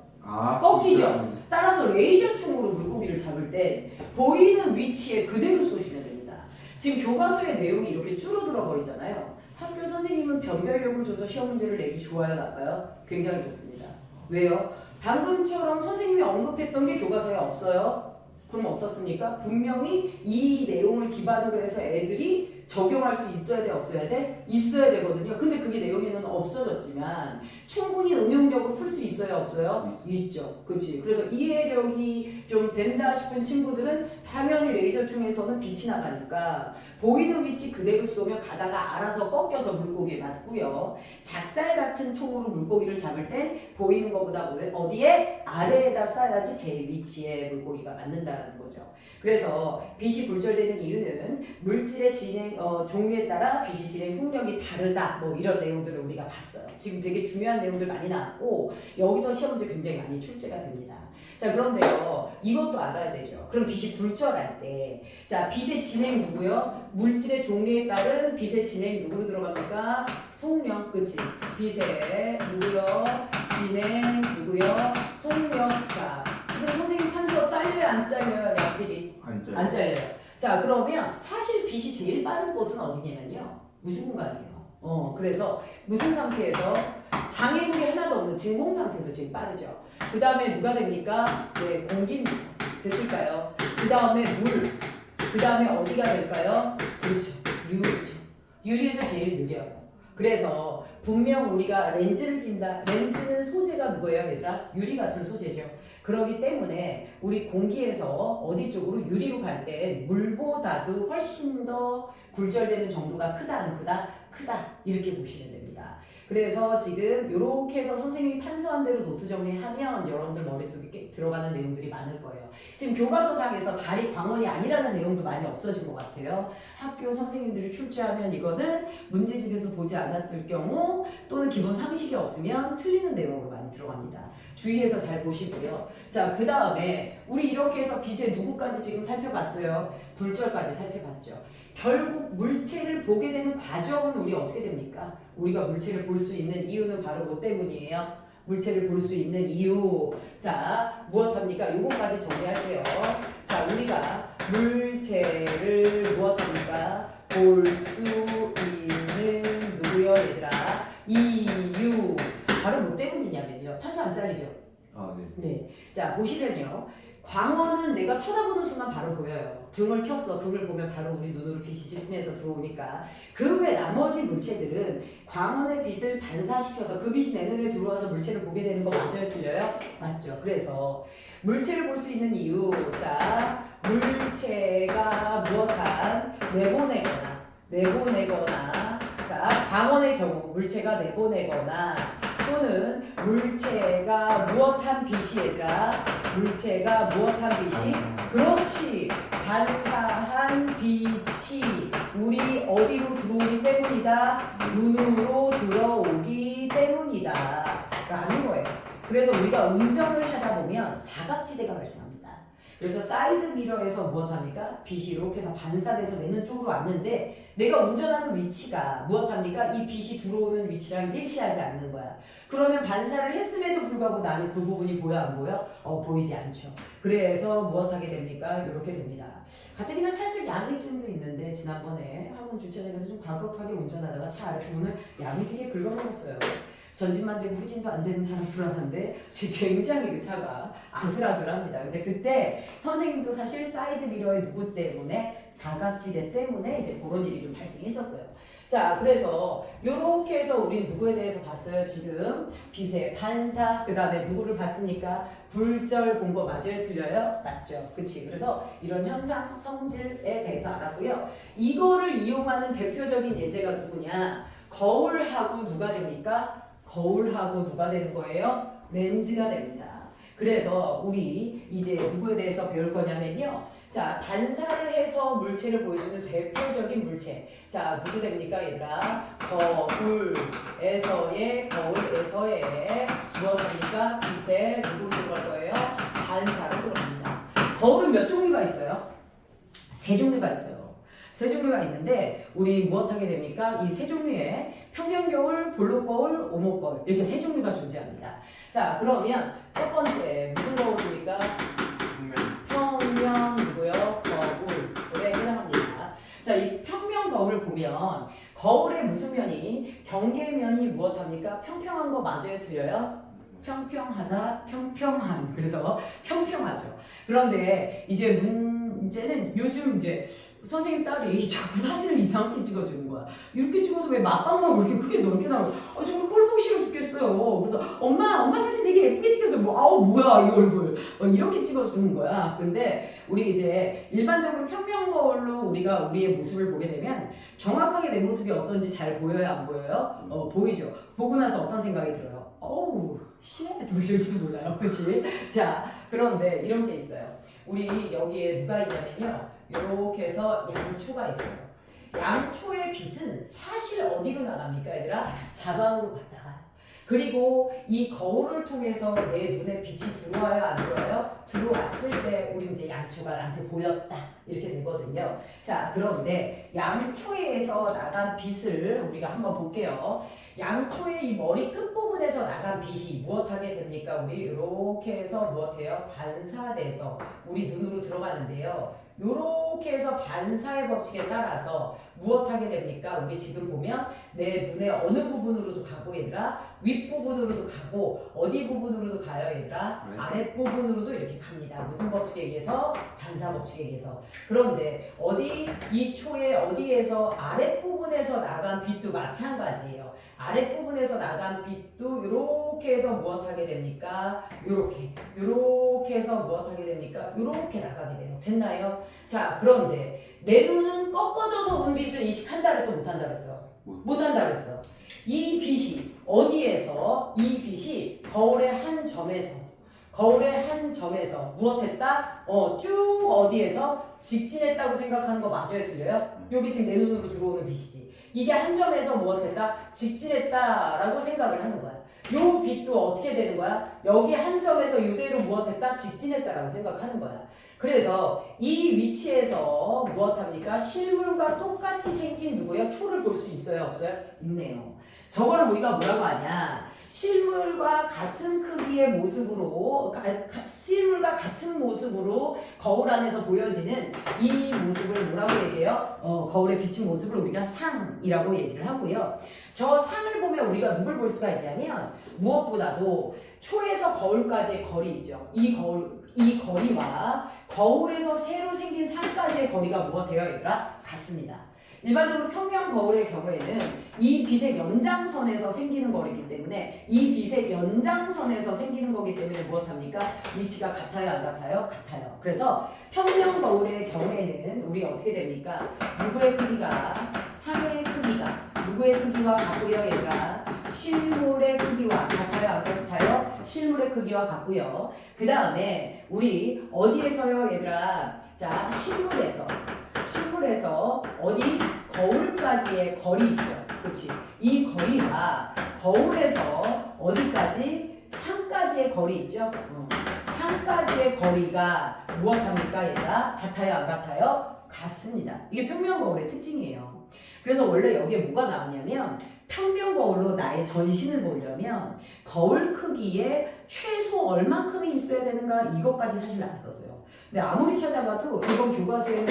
꺾이죠. 따라서 레이저 총으로 물고기를 잡을 때 보이는 위치에 그대로 쏘시면 됩니다. 지금 교과서의 내용이 이렇게 줄어들어 버리잖아요. 학교 선생님은 변별력을 줘서 시험 문제를 내기 좋아요, 나빠요? 굉장히 좋습니다. 왜요? 방금처럼 선생님이 언급했던 게 교과서에 없어요. 그럼 어떻습니까? 분명히 이 내용을 기반으로 해서 애들이 적용할 수 있어야 돼, 없어야 돼? 있어야 되거든요. 근데 그게 내용에는 없어졌지만 충분히 응용력으로 풀 수 있어요, 없어요? 있죠. 그치? 그래서 이해력이 좀 된다 싶은 친구들은 당연히 레이저 총에서는 빛이 나가니까 보이는 위치 그대로 쏘면 가다가 알아서 꺾여서 물고기에 맞고요. 작살 같은 총으로 물고기를 잡을 땐 보이는 것보다 어디에? 아래에다 쏴야지 제 위치에 물고기가 맞는다라는 거죠. 그래서 빛이 굴절되는 이유는 물질의 진행 종류에 따라 빛이 진행 기억력이 다르다 뭐 이런 내용들을 우리가 봤어요. 지금 되게 중요한 내용들 많이 나왔고 여기서 시험 문제 굉장히 많이 출제가 됩니다. 자 그런데요 이것도 알아야 되죠. 그럼 빛이 굴절할 때 자 빛의 진행 누구요? 물질의 종류에 따른 빛의 진행 누구로 들어갑니까? 속력 그치? 빛의 누구요? 진행 누구요? 속력 자 지금 선생님 판서 잘려요 안 잘려요? 약필이 안 잘려요. 자 그러면 사실 빛이 제일 빠른 곳은 어디냐면요 우주 공간이에요. 그래서 무슨 상태에서 장애물이 하나도 없는 진공 상태에서 제일 빠르죠. 그 다음에 누가 됩니까? 네 공기입니다. 됐을까요? 그 다음에 물. 그 다음에 어디가 될까요? 그렇죠. 유리죠. 유리에서 제일 느려요. 그래서 분명 우리가 렌즈를 낀다. 렌즈는 소재가 누구예요 얘들아? 유리 같은 소재죠. 그렇기 때문에 우리 공기에서 어디 쪽으로 유리로 갈 때 물보다도 훨씬 더 굴절되는 정도가 크다 안 크다? 크다 이렇게 보시면 됩니다. 그래서 지금 이렇게 해서 선생님이 판서한 대로 노트 정리하면 여러분들 머릿속에 들어가는 내용들이 많을 거예요. 지금 교과서상에서 달이 광원이 아니라는 내용도 많이 없어진 것 같아요. 학교 선생님들이 출제하면 이거는 문제집에서 보지 않았을 경우 또는 기본 상식이 없으면 틀리는 내용으로 많이 들어갑니다. 주의해서 잘 보시고요. 자, 그 다음에 우리 이렇게 해서 빛의 누구까지 지금 살펴봤어요? 굴절까지 살펴봤죠. 결국 물체를 보게 되는 과정은 우리 어떻게 됩니까? 우리가 물체를 볼 수 있는 이유는 바로 뭐 때문이에요? 물체를 볼 수 있는 이유. 자, 무엇합니까? 요거까지 정리할게요. 자, 우리가 물체를 무엇합니까? 볼 수 있는 누구요, 얘들아? 이유. 바로 뭐 때문이냐면요. 판서 안 잘리죠? 아, 네. 네. 자, 보시면요. 광원은 내가 쳐다보는 순간 바로 보여요. 등을 켰어. 등을 보면 바로 우리 눈으로 빛이 실내에서 들어오니까. 그 외 나머지 물체들은 광원의 빛을 반사시켜서 그 빛이 내 눈에 들어와서 물체를 보게 되는 거 맞아요? 틀려요? 맞죠. 그래서 물체를 볼 수 있는 이유. 자, 물체가 무엇한 내보내거나 자, 광원의 경우 물체가 내보내거나 또는 물체가 무엇한 빛이 얘들아 물체가 무엇한 빛이 그렇지 반사한 빛이 우리 어디로 들어오기 때문이다 눈으로 들어오기 때문이다 라는 거예요. 그래서 우리가 운전을 하다 보면 사각지대가 발생합니다. 그래서 사이드 미러에서 무엇합니까? 빛이 이렇게 해서 반사돼서 내 눈 쪽으로 왔는데 내가 운전하는 위치가 무엇합니까? 이 빛이 들어오는 위치랑 일치하지 않는 거야. 그러면 반사를 했음에도 불구하고 나는 그 부분이 보여 안 보여? 보이지 않죠. 그래서 무엇하게 됩니까? 이렇게 됩니다. 가뜩이나 살짝 야미증도 있는데 지난번에 학원 주차장에서 좀 과격하게 운전하다가 차 아래 문을 야미지게 긁어먹었어요. 전진만 되고 후진도 안 되는 차는 불안한데 지금 굉장히 그 차가 아슬아슬합니다. 근데 그때 선생님도 사실 사이드 미러의 누구 때문에 사각지대 때문에 이제 그런 일이 좀 발생했었어요. 자, 그래서 이렇게 해서 우리 누구에 대해서 봤어요. 지금 빛의 반사, 그 다음에 누구를 봤으니까 굴절 본 거 맞아요? 틀려요? 맞죠. 그치. 그래서 이런 현상, 성질에 대해서 알았고요. 이거를 이용하는 대표적인 예제가 누구냐? 거울하고 누가 됩니까? 거울하고 누가 되는 거예요? 렌즈가 됩니다. 그래서 우리 이제 누구에 대해서 배울 거냐면요. 자, 반사를 해서 물체를 보여주는 대표적인 물체. 자, 누구 됩니까, 얘들아? 거울에서의 무엇합니까? 빛에 누구로 들어갈 거예요? 반사로 들어갑니다. 거울은 몇 종류가 있어요? 세 종류가 있어요. 세 종류가 있는데 우리 무엇하게 됩니까? 이 세 종류의 평면거울, 볼록거울, 오목거울 이렇게 세 종류가 존재합니다. 자, 그러면 첫 번째 무슨 거울입니까? 평면 누구요? 거울에 해당합니다. 자, 이 평면 거울을 보면 거울의 무슨 면이 경계면이 무엇합니까? 평평한 거 맞아요? 틀려요? 평평하다, 평평한. 그래서 평평하죠. 그런데 이제 문제는 요즘 이제 선생님 딸이 자꾸 사진을 이상하게 찍어주는 거야. 이렇게 찍어서 왜 맞방만 왜 이렇게 크게 넓게 나와? 정말 꼴 보기 싫어 죽겠어요. 그래서 엄마 사진 되게 예쁘게 찍었어. 뭐야 이 얼굴. 이렇게 찍어주는 거야. 근데 우리 이제 일반적으로 평면 거울로 우리가 우리의 모습을 보게 되면 정확하게 내 모습이 어떤지 잘 보여요, 안 보여요? 보이죠. 보고 나서 어떤 생각이 들어요? 어우, 쉣, 뭐 이럴지도 몰라요. 그치? 자, 그런데 이런 게 있어요. 우리 여기에 누가 있냐면요. 이렇게 해서 양초가 있어요. 양초의 빛은 사실 어디로 나갑니까 얘들아? 사방으로 갔다 가요. 그리고 이 거울을 통해서 내 눈에 빛이 들어와요 안 들어와요? 들어왔을 때 우리 이제 양초가 나한테 보였다 이렇게 되거든요. 자 그런데 양초에서 나간 빛을 우리가 한번 볼게요. 양초의 이 머리 끝부분에서 나간 빛이 무엇하게 됩니까? 우리 이렇게 해서 무엇해요? 반사돼서 우리 눈으로 들어가는데요. 이렇게 해서 반사의 법칙에 따라서 무엇하게 됩니까? 우리 지금 보면 내 눈의 어느 부분으로도 가고 얘들아 윗부분으로도 가고 어디 부분으로도 가요 얘들아 아랫부분으로도 이렇게 갑니다. 무슨 법칙에 의해서? 반사 법칙에 의해서. 그런데 어디 이 초의 어디에서 아랫부분에서 나간 빛도 마찬가지예요. 아랫부분에서 나간 빛도 이렇게 해서 무엇하게 됩니까? 요렇게 해서 무엇하게 됩니까? 요렇게 나가게 돼요. 됐나요? 자 그런데 내 눈은 꺾어져서 온 빛을 인식한다 그랬어 못한다 그랬어? 못한다 그랬어. 이 빛이 어디에서? 이 빛이 거울의 한 점에서 무엇했다? 쭉 어디에서? 직진했다고 생각하는 거 맞아요? 들려요? 여기 지금 내 눈으로 들어오는 빛이지. 이게 한 점에서 무엇했다? 직진했다라고 생각을 하는 거야. 요 빛도 어떻게 되는 거야? 여기 한 점에서 이대로 무엇했다? 직진했다라고 생각하는 거야. 그래서 이 위치에서 무엇합니까? 실물과 똑같이 생긴 누구요? 초를 볼 수 있어요? 없어요? 있네요. 저거를 우리가 뭐라고 하냐? 실물과 같은 크기의 모습으로 실물과 같은 모습으로 거울 안에서 보여지는 이 모습을 뭐라고 얘기해요? 거울에 비친 모습을 우리가 상이라고 얘기를 하고요. 저 상을 보면 우리가 누굴 볼 수가 있냐면 무엇보다도 초에서 거울까지의 거리 있죠. 이 거리와 거울에서 새로 생긴 상까지의 거리가 무엇해요 얘들아? 같습니다. 일반적으로 평면 거울의 경우에는 이 빛의 연장선에서 생기는 거리이기 때문에 이 빛의 연장선에서 생기는 거기 때문에 무엇합니까? 위치가 같아요 안 같아요? 같아요. 그래서 평면 거울의 경우에는 우리 어떻게 됩니까? 누구의 크기가 상의 크기가 누구의 크기와 같고요 얘들아? 실물의 크기와 같아요 안 같아요? 실물의 크기와 같고요. 그 다음에 우리 어디에서요 얘들아? 자 실물에서 어디? 거울까지의 거리 있죠. 그치? 이 거리가 거울에서 어디까지? 상까지의 거리 있죠. 상까지의 거리가 무엇합니까 얘들아? 같아요 안 같아요? 같습니다. 이게 평면 거울의 특징이에요. 그래서 원래 여기에 뭐가 나오냐면 평면 거울로 나의 전신을 보려면 거울 크기에 최소 얼마큼이 있어야 되는가 이것까지 사실 안 썼어요. 근데 아무리 찾아봐도 이번 교과서에는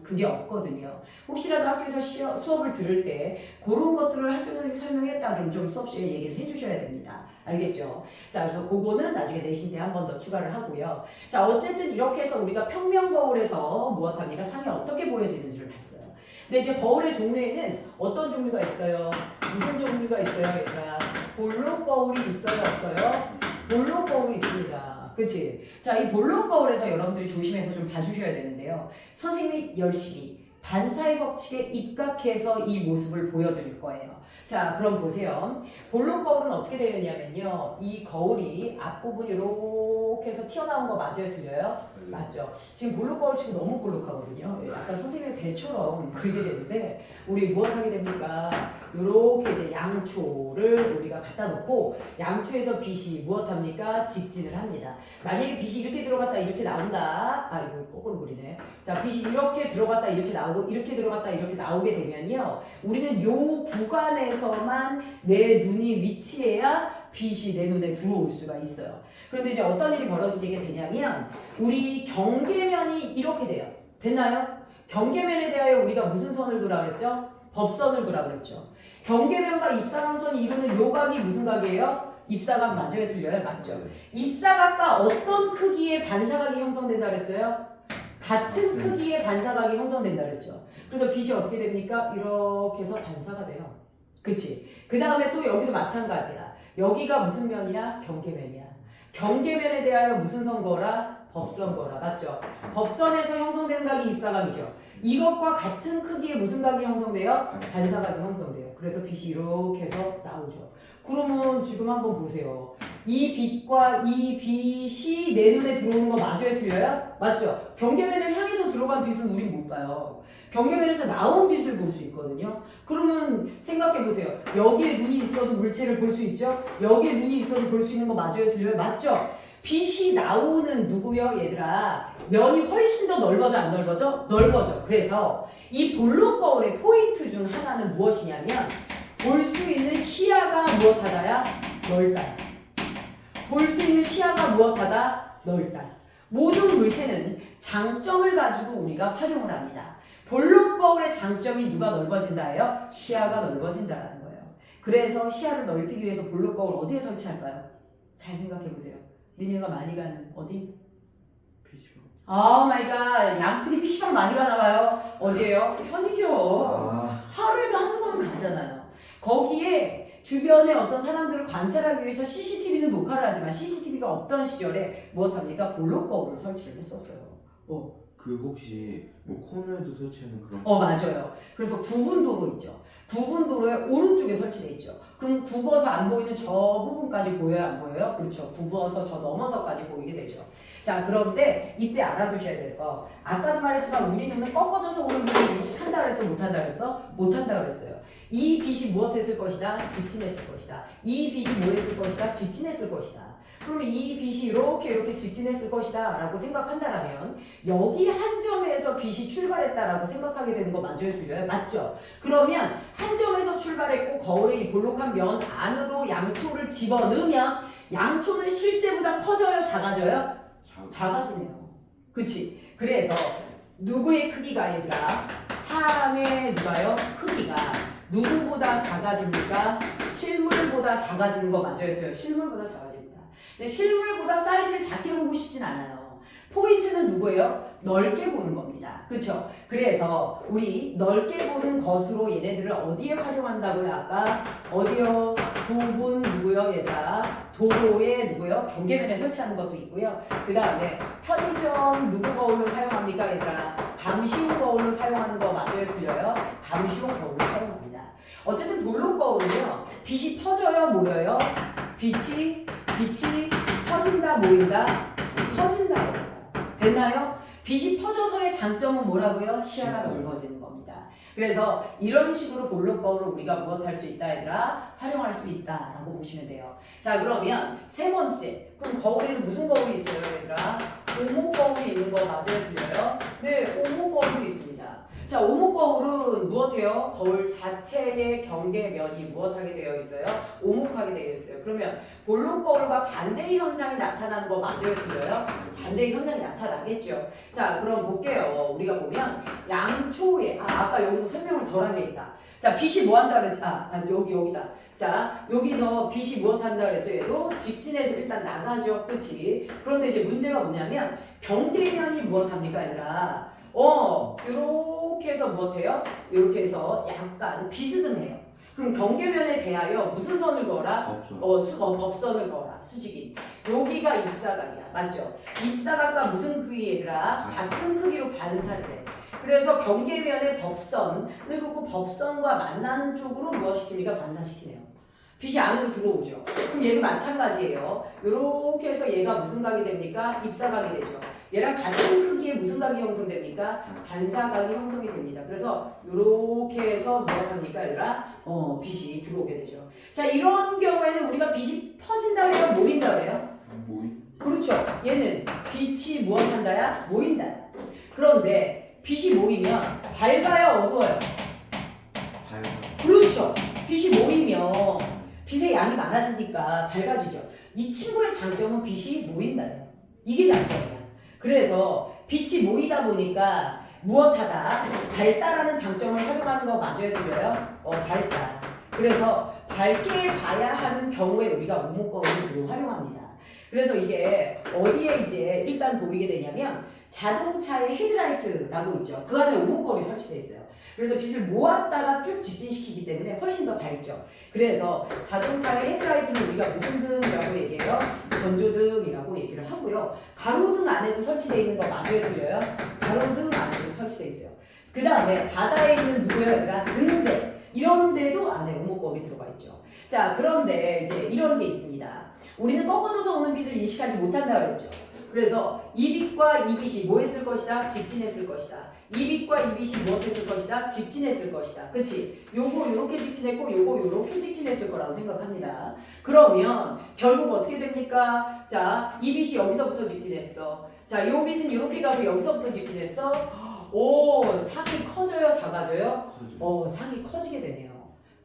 그게 없거든요. 혹시라도 학교에서 수업을 들을 때 그런 것들을 학교에서 설명했다 그러면 좀 수업 시간에 얘기를 해주셔야 됩니다. 알겠죠? 자, 그래서 그거는 나중에 내신 때 한 번 더 추가를 하고요. 자, 어쨌든 이렇게 해서 우리가 평면 거울에서 무엇합니까? 상이 어떻게 보여지는지를 봤어요. 근데 이제 거울의 종류에는 어떤 종류가 있어요? 무슨 종류가 있어요, 얘들아? 볼록 거울이 있어요, 없어요? 볼록 거울이 있습니다. 그치? 자, 이 볼록 거울에서 여러분들이 조심해서 좀 봐주셔야 되는데요. 선생님이 열심히 반사의 법칙에 입각해서 이 모습을 보여드릴 거예요. 자, 그럼 보세요. 볼록 거울은 어떻게 되어 있냐면요. 이 거울이 앞부분이 이렇게 해서 튀어나온 거 맞아요? 들려요? 맞죠? 지금 볼록 거울 치고 너무 볼록하거든요. 약간 선생님의 배처럼 그리게 되는데 우리 무엇하게 됩니까? 이렇게 이제 양초를 우리가 갖다 놓고 양초에서 빛이 무엇합니까? 직진을 합니다. 만약에 빛이 이렇게 들어갔다 이렇게 나온다. 아 이거 거꾸로 그리네. 자 빛이 이렇게 들어갔다 이렇게 나오고 이렇게 들어갔다 이렇게 나오게 되면요. 우리는 요 구간에서만 내 눈이 위치해야 빛이 내 눈에 들어올 수가 있어요. 그런데 이제 어떤 일이 벌어지게 되냐면 우리 경계면이 이렇게 돼요. 됐나요? 경계면에 대하여 우리가 무슨 선을 그으라 그랬죠? 법선을 그으라 그랬죠. 경계면과 입사각선이 이루는 요 각이 무슨 각이에요? 입사각 맞아요? 들려요? 맞죠? 입사각과 어떤 크기의 반사각이 형성된다 그랬어요? 같은 크기의 반사각이 형성된다 그랬죠. 그래서 빛이 어떻게 됩니까? 이렇게 해서 반사가 돼요. 그치? 그 다음에 또 여기도 마찬가지야. 여기가 무슨 면이야? 경계면이야. 경계면에 대하여 무슨 선거라? 법선거라. 맞죠? 법선에서 형성되는 각이 입사각이죠. 이것과 같은 크기의 무슨 각이 형성돼요? 반사각이 형성돼요. 그래서 빛이 이렇게 해서 나오죠. 그러면 지금 한번 보세요. 이 빛과 이 빛이 내 눈에 들어오는 거 맞아요, 틀려요? 맞죠? 경계면을 향해서 들어간 빛은 우린 못 봐요. 경계면에서 나온 빛을 볼 수 있거든요. 그러면 생각해 보세요. 여기에 눈이 있어도 물체를 볼 수 있죠? 여기에 눈이 있어도 볼 수 있는 거 맞아요, 틀려요? 맞죠? 빛이 나오는 누구요, 얘들아? 면이 훨씬 더 넓어져, 안 넓어져? 넓어져. 그래서 이 볼록 거울의 포인트 중 하나는 무엇이냐면 볼 수 있는 시야가 무엇하다야? 넓다. 볼 수 있는 시야가 무엇하다? 넓다. 모든 물체는 장점을 가지고 우리가 활용을 합니다. 볼록 거울의 장점이 누가 넓어진다예요? 시야가 넓어진다라는 거예요. 그래서 시야를 넓히기 위해서 볼록 거울 어디에 설치할까요? 잘 생각해 보세요. 니네가 많이 가는 어디? PC방. 아 마이 갓, 양푼이 PC방 많이 가나 봐요. 어디예요? 편의점. 아, 하루에도 한두 번은 가잖아요. 거기에 주변에 어떤 사람들을 관찰하기 위해서 CCTV는 녹화를 하지만 CCTV가 없던 시절에 무엇합니까? 볼록 거울을 설치를 했었어요. 그 혹시 뭐 코너에도 설치하는 그런 맞아요. 그래서 구분도로 있죠. 구분도로의 오른쪽에 설치되어 있죠. 그럼 굽어서 안 보이는 저 부분까지 보여요, 안 보여요? 그렇죠. 굽어서 저 넘어서까지 보이게 되죠. 자, 그런데 이때 알아두셔야 될 거. 아까도 말했지만 우리 눈은 꺾어져서 오는 빛을 인식한다 그랬어, 못한다 그랬어? 못한다 그랬어요. 이 빛이 무엇했을 것이다? 직진했을 것이다. 이 빛이 뭐했을 것이다? 직진했을 것이다. 그러면 이 빛이 이렇게 직진했을 것이다 라고 생각한다면 여기 한 점에서 빛이 출발했다라고 생각하게 되는 거 맞아요, 틀려요? 맞죠? 그러면 한 점에서 출발했고 거울의 이 볼록한 면 안으로 양초를 집어넣으면 양초는 실제보다 커져요, 작아져요? 작아지네요. 그치? 그래서 누구의 크기가 얘들아? 사람의 누가요? 크기가 누구보다 작아집니까? 실물보다 작아지는 거 맞아요, 틀려요? 실물보다 작아집니다. 근데 실물보다 사이즈를 작게 보고 싶진 않아요. 포인트는 누구예요? 넓게 보는 겁니다. 그쵸? 그래서 우리 넓게 보는 것으로 얘네들을 어디에 활용한다고요? 아까 어디요? 구분 누구요? 얘들아 도로에 누구요? 경계면에 설치하는 것도 있고요. 그 다음에 편의점 누구 거울로 사용합니까? 얘들아 감시용 거울로 사용하는 거 맞아요? 틀려요? 감시용 거울로 사용합니다. 어쨌든 볼록 거울은요 빛이 퍼져요? 모여요? 빛이 퍼진다? 모인다? 퍼진다. 됐나요? 빛이 퍼져서의 장점은 뭐라고요? 시야가 넓어지는 겁니다. 그래서 이런 식으로 볼록 거울을 우리가 무엇할 수 있다 얘들아? 활용할 수 있다라고 보시면 돼요. 자, 그러면 세 번째. 그럼 거울에는 무슨 거울이 있어요 얘들아? 오목 거울이 있는 거 맞아요? 틀려요? 네, 오목 거울이 있습니다. 자, 오목 거울은 무엇해요? 거울 자체의 경계면이 무엇하게 되어 있어요? 오목하게 되어 있어요. 그러면 볼록 거울과 반대의 현상이 나타나는 거 맞아요? 틀려요? 반대의 현상이 나타나겠죠. 자, 그럼 볼게요. 우리가 보면 양초에 아까 여기서 설명을 덜 한 게 있다. 자, 빛이 뭐 한다 그랬죠? 여기다. 자, 여기서 빛이 무엇 한다 그랬죠? 얘도 직진해서 일단 나가죠. 그치? 그런데 이제 문제가 뭐냐면 경계면이 무엇 합니까 얘들아? 이렇게 해서 무엇해요? 이렇게 해서 약간 비스듬해요. 그럼 경계면에 대하여 무슨 선을 그어라? 법선을 그어라. 수직인. 여기가 입사각이야. 맞죠? 입사각과 무슨 크기 얘들아? 같은 크기로 반사를 해. 그래서 경계면에 법선을 긋고 법선과 만나는 쪽으로 무엇시킵니까? 반사시키네요. 빛이 안으로 들어오죠. 그럼 얘도 마찬가지예요. 이렇게 해서 얘가 무슨 각이 됩니까? 입사각이 되죠. 얘랑 같은 크기의 무슨 각이 형성됩니까? 반사각이 형성이 됩니다. 그래서 이렇게 해서 뭐가 합니까 얘들아? 빛이 들어오게 되죠. 자, 이런 경우에는 우리가 빛이 퍼진다 그래요? 모인다 그래요? 그렇죠. 얘는 빛이 무엇한다야? 모인다. 그런데 빛이 모이면 밝아요? 어두워요? 그렇죠. 빛이 모이면 빛의 양이 많아지니까 밝아지죠. 이 친구의 장점은 빛이 모인다. 이게 장점이야. 그래서 빛이 모이다 보니까 무엇하다? 밝다라는 장점을 활용하는 거 맞아요? 틀려요? 밝다. 그래서 밝게 봐야 하는 경우에 우리가 오목거울을 주로 활용합니다. 그래서 이게 어디에 이제 일단 보이게 되냐면 자동차의 헤드라이트라고 있죠. 그 안에 오목거울이 설치되어 있어요. 그래서 빛을 모았다가 쭉 직진시키기 때문에 훨씬 더 밝죠. 그래서 자동차의 헤드라이트는 우리가 무슨 등이라고 얘기해요? 전조등이라고 얘기를 하고요. 가로등 안에도 설치되어 있는 거 맞아요? 틀려요? 가로등 안에도 설치되어 있어요. 그 다음에 바다에 있는 누구예요? 얘들아? 등대. 이런데도 안에 오목거울이 들어가 있죠. 자, 그런데 이제 이런 게 있습니다. 우리는 꺾어져서 오는 빛을 인식하지 못한다 그랬죠. 그래서 이 빛과 이 빛이 뭐 했을 것이다? 직진했을 것이다. 이 빛과 이 빛이 무엇 했을 것이다? 직진했을 것이다. 그치? 요거 요렇게 직진했고 요거 요렇게 직진했을 거라고 생각합니다. 그러면 결국 어떻게 됩니까? 자, 이 빛이 여기서부터 직진했어. 자, 요 빛은 이렇게 가서 여기서부터 직진했어. 오, 상이 커져요? 작아져요? 상이 커지게 되네요.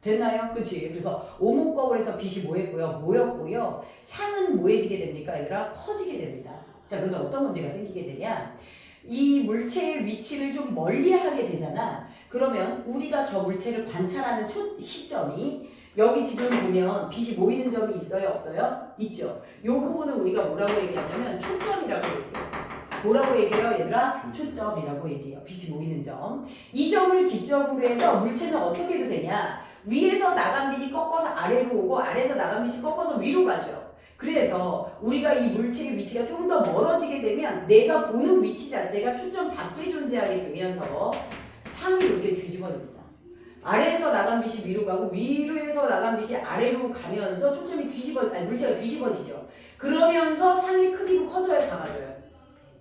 됐나요? 그치? 그래서 오목거울에서 빛이 뭐했고요? 모였고요. 상은 뭐해지게 됩니까? 얘들아? 커지게 됩니다. 자, 그런데 어떤 문제가 생기게 되냐? 이 물체의 위치를 좀 멀리 하게 되잖아. 그러면 우리가 저 물체를 관찰하는 시점이 여기 지금 보면 빛이 모이는 점이 있어요? 없어요? 있죠. 이 부분은 우리가 뭐라고 얘기하냐면 초점이라고 얘기해요. 뭐라고 얘기해요? 얘들아? 초점이라고 얘기해요. 빛이 모이는 점. 이 점을 기점으로 해서 물체는 어떻게 해도 되냐? 위에서 나간 빛이 꺾어서 아래로 오고 아래에서 나간 빛이 꺾어서 위로 가죠. 그래서 우리가 이 물체의 위치가 좀 더 멀어지게 되면 내가 보는 위치 자체가 초점 밖에 존재하게 되면서 상이 이렇게 뒤집어집니다. 아래에서 나간 빛이 위로 가고 위로에서 나간 빛이 아래로 가면서 초점이 물체가 뒤집어지죠. 그러면서 상의 크기도 커져요, 작아져요?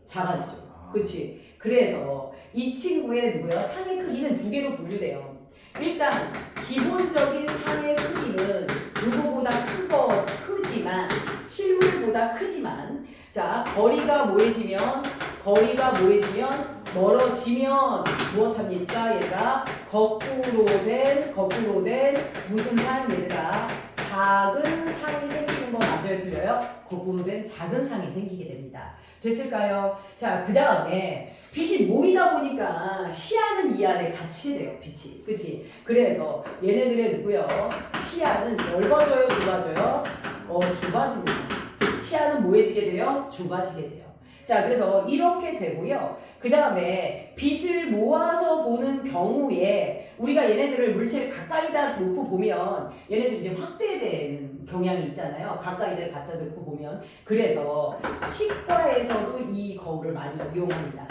작아지죠. 그치? 그래서 이 친구의 누구요? 상의 크기는 두 개로 분류돼요. 일단 기본적인 상의 크기는 누구보다 크지만 실물보다 크지만 자 거리가 모여지면 멀어지면 무엇합니까 얘들아? 거꾸로 된 무슨 상 얘들아? 작은 상이 생기는 거 맞아요 틀려요? 거꾸로 된 작은 상이 생기게 됩니다. 됐을까요? 자 그 다음에 빛이 모이다 보니까 시야는 이 안에 갇히게 돼요. 빛이. 그치? 그래서 얘네들의 누구요? 시야는 넓어져요? 좁아져요? 좁아집니다. 시야는 뭐해지게 돼요? 좁아지게 돼요. 자, 그래서 이렇게 되고요. 그 다음에 빛을 모아서 보는 경우에 우리가 얘네들을 물체를 가까이다 놓고 보면 얘네들이 이제 확대되는 경향이 있잖아요. 가까이다 갖다 놓고 보면. 그래서 치과에서도 이 거울을 많이 이용합니다.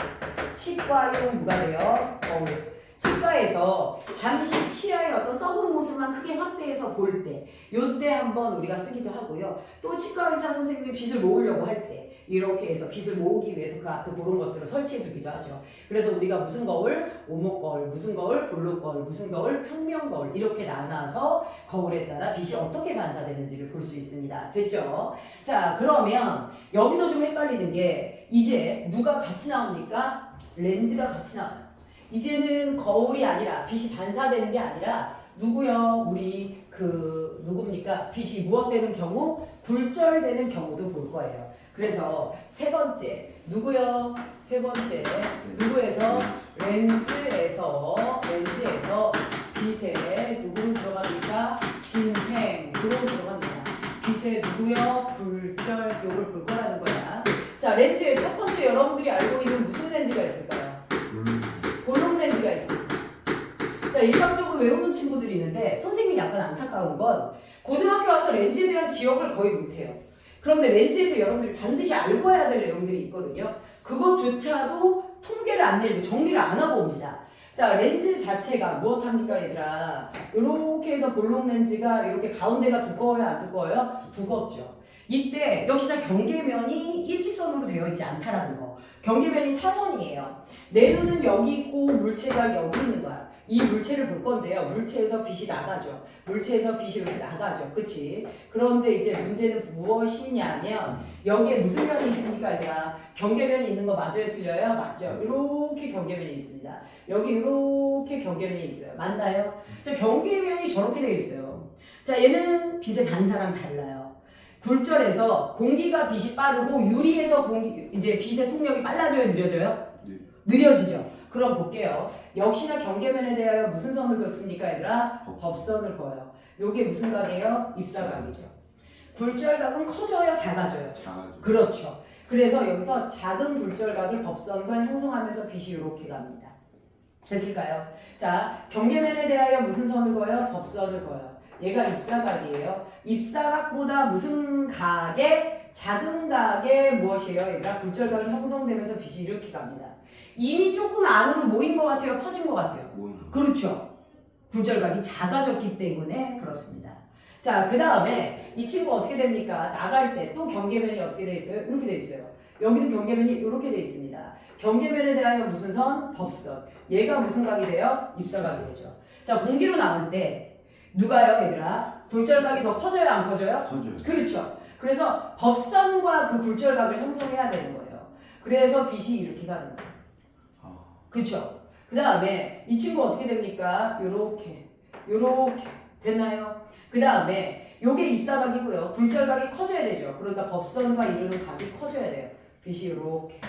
치과용 누가 돼요? 거울. 치과에서 잠시 치아의 어떤 썩은 모습만 크게 확대해서 볼 때, 요때 한번 우리가 쓰기도 하고요. 또 치과 의사 선생님이 빛을 모으려고 할 때, 이렇게 해서 빛을 모으기 위해서 그 앞에 그런 것들을 설치해 두기도 하죠. 그래서 우리가 무슨 거울? 오목거울, 무슨 거울? 볼록거울, 무슨 거울? 평면거울 이렇게 나눠서 거울에 따라 빛이 어떻게 반사되는지를 볼 수 있습니다. 됐죠? 자, 그러면 여기서 좀 헷갈리는 게 이제 누가 같이 나옵니까? 렌즈가 같이 나와요. 이제는 거울이 아니라 빛이 반사되는 게 아니라 누구요? 우리 누굽니까? 빛이 무엇되는 경우? 굴절되는 경우도 볼 거예요. 그래서 세 번째 누구요? 세 번째 누구에서? 렌즈에서 빛에 누구로 들어갑니까? 진행으로 들어갑니다. 빛에 누구요? 굴절 요걸 볼 거라는 거야. 자 렌즈의 첫 번째 여러분들이 알고 있는 무슨 렌즈가 있을까요? 볼록 렌즈가 있습니다. 자, 일반적으로 외우는 친구들이 있는데 선생님이 약간 안타까운 건 고등학교 와서 렌즈에 대한 기억을 거의 못해요. 그런데 렌즈에서 여러분들이 반드시 알고 해야 될 내용들이 있거든요. 그것조차도 통계를 안 내리고 정리를 안 하고 옵니다. 자, 렌즈 자체가 무엇합니까 얘들아? 이렇게 해서 볼록 렌즈가 이렇게 가운데가 두꺼워요? 안 두꺼워요? 두껍죠. 이때 역시나 경계면이 일직선으로 되어 있지 않다라는 거. 경계면이 사선이에요. 내 눈은 여기 있고 물체가 여기 있는 거야. 이 물체를 볼 건데요. 물체에서 빛이 나가죠. 물체에서 빛이 이렇게 나가죠. 그치? 그런데 이제 문제는 무엇이냐면 여기에 무슨 면이 있습니까? 얘들아? 경계면이 있는 거 맞아요? 틀려요? 맞죠? 이렇게 경계면이 있습니다. 여기 이렇게 경계면이 있어요. 맞나요? 자, 경계면이 저렇게 되어 있어요. 자, 얘는 빛의 반사랑 달라요. 굴절에서 공기가 빛이 빠르고 유리에서 이제 빛의 속력이 빨라져요? 느려져요? 네. 느려지죠. 그럼 볼게요. 역시나 경계면에 대하여 무슨 선을 긋습니까 얘들아? 법선을 그어요. 요게 무슨 각이에요? 입사각이죠. 굴절각은 커져요? 작아져요? 작아져. 그렇죠. 그래서 여기서 작은 굴절각을 법선과 형성하면서 빛이 이렇게 갑니다. 됐을까요? 자, 경계면에 대하여 무슨 선을 그어요? 법선을 그어요. 얘가 입사각이에요. 입사각보다 무슨 각에? 작은 각에 무엇이에요? 얘들아? 굴절각이 형성되면서 빛이 이렇게 갑니다. 이미 조금 안으로 모인 것 같아요? 퍼진 것 같아요? 모이는. 그렇죠. 굴절각이 작아졌기 때문에 그렇습니다. 자, 그 다음에 이 친구 어떻게 됩니까? 나갈 때 또 경계면이 어떻게 돼 있어요? 이렇게 돼 있어요. 여기도 경계면이 이렇게 돼 있습니다. 경계면에 대하여 무슨 선? 법선. 얘가 무슨 각이 돼요? 입사각이 되죠. 자, 공기로 나올 때 누가요, 얘들아? 굴절각이 더 커져요, 안 커져요? 커져요. 그렇죠. 그래서 법선과 그 굴절각을 형성해야 되는 거예요. 그래서 빛이 이렇게 가는 거예요. 아, 그렇죠. 그 다음에 이 친구 어떻게 됩니까? 요렇게 됐나요? 그 다음에 요게 입사각이고요. 굴절각이 커져야 되죠. 그러니까 법선과 이루는 각이 커져야 돼요. 빛이 요렇게.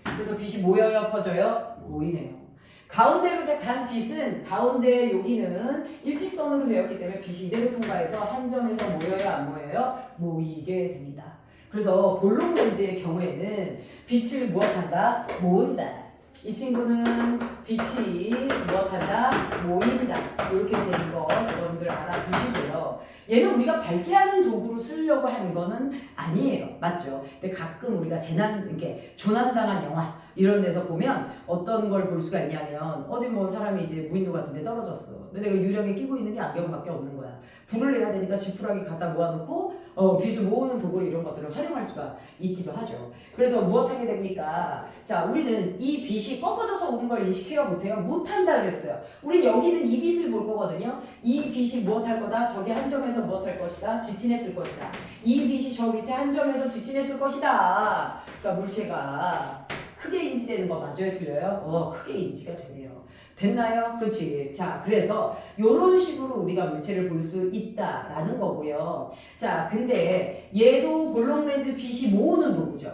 그래서 빛이 모여요, 커져요? 모이네요. 가운데로 간 빛은 가운데 여기는 일직선으로 되었기 때문에 빛이 이대로 통과해서 한 점에서 모여요, 안 모여요? 모이게 됩니다. 그래서 볼록 렌즈의 경우에는 빛을 무엇한다? 모은다. 이 친구는 빛이 무엇한다? 모인다. 이렇게 되는 거 여러분들 알아두시고요. 얘는 우리가 밝게 하는 도구로 쓰려고 하는 거는 아니에요. 맞죠? 근데 가끔 우리가 이렇게 조난당한 영화 이런 데서 보면 어떤 걸 볼 수가 있냐면 어디 뭐 사람이 이제 무인도 같은 데 떨어졌어. 근데 내가 유령에 끼고 있는 게 안경밖에 없는 거야. 불을 내야 되니까 지푸라기 갖다 모아놓고 빛을 모으는 도구 이런 것들을 활용할 수가 있기도 하죠. 그래서 무엇하게 됩니까? 자, 우리는 이 빛이 꺾어져서 오는 걸 인식해요? 못해요? 못한다 그랬어요. 우린 여기는 이 빛을 볼 거거든요. 이 빛이 무엇할 거다? 저기 한 점에서 무엇할 것이다? 직진했을 것이다. 이 빛이 저 밑에 한 점에서 직진했을 것이다. 그러니까 물체가 크게 인지되는 거 맞아요? 틀려요? 크게 인지가 되네요. 됐나요? 그치? 자, 그래서 이런 식으로 우리가 물체를 볼 수 있다라는 거고요. 자, 근데 얘도 볼록 렌즈 빛이 모으는 도구죠.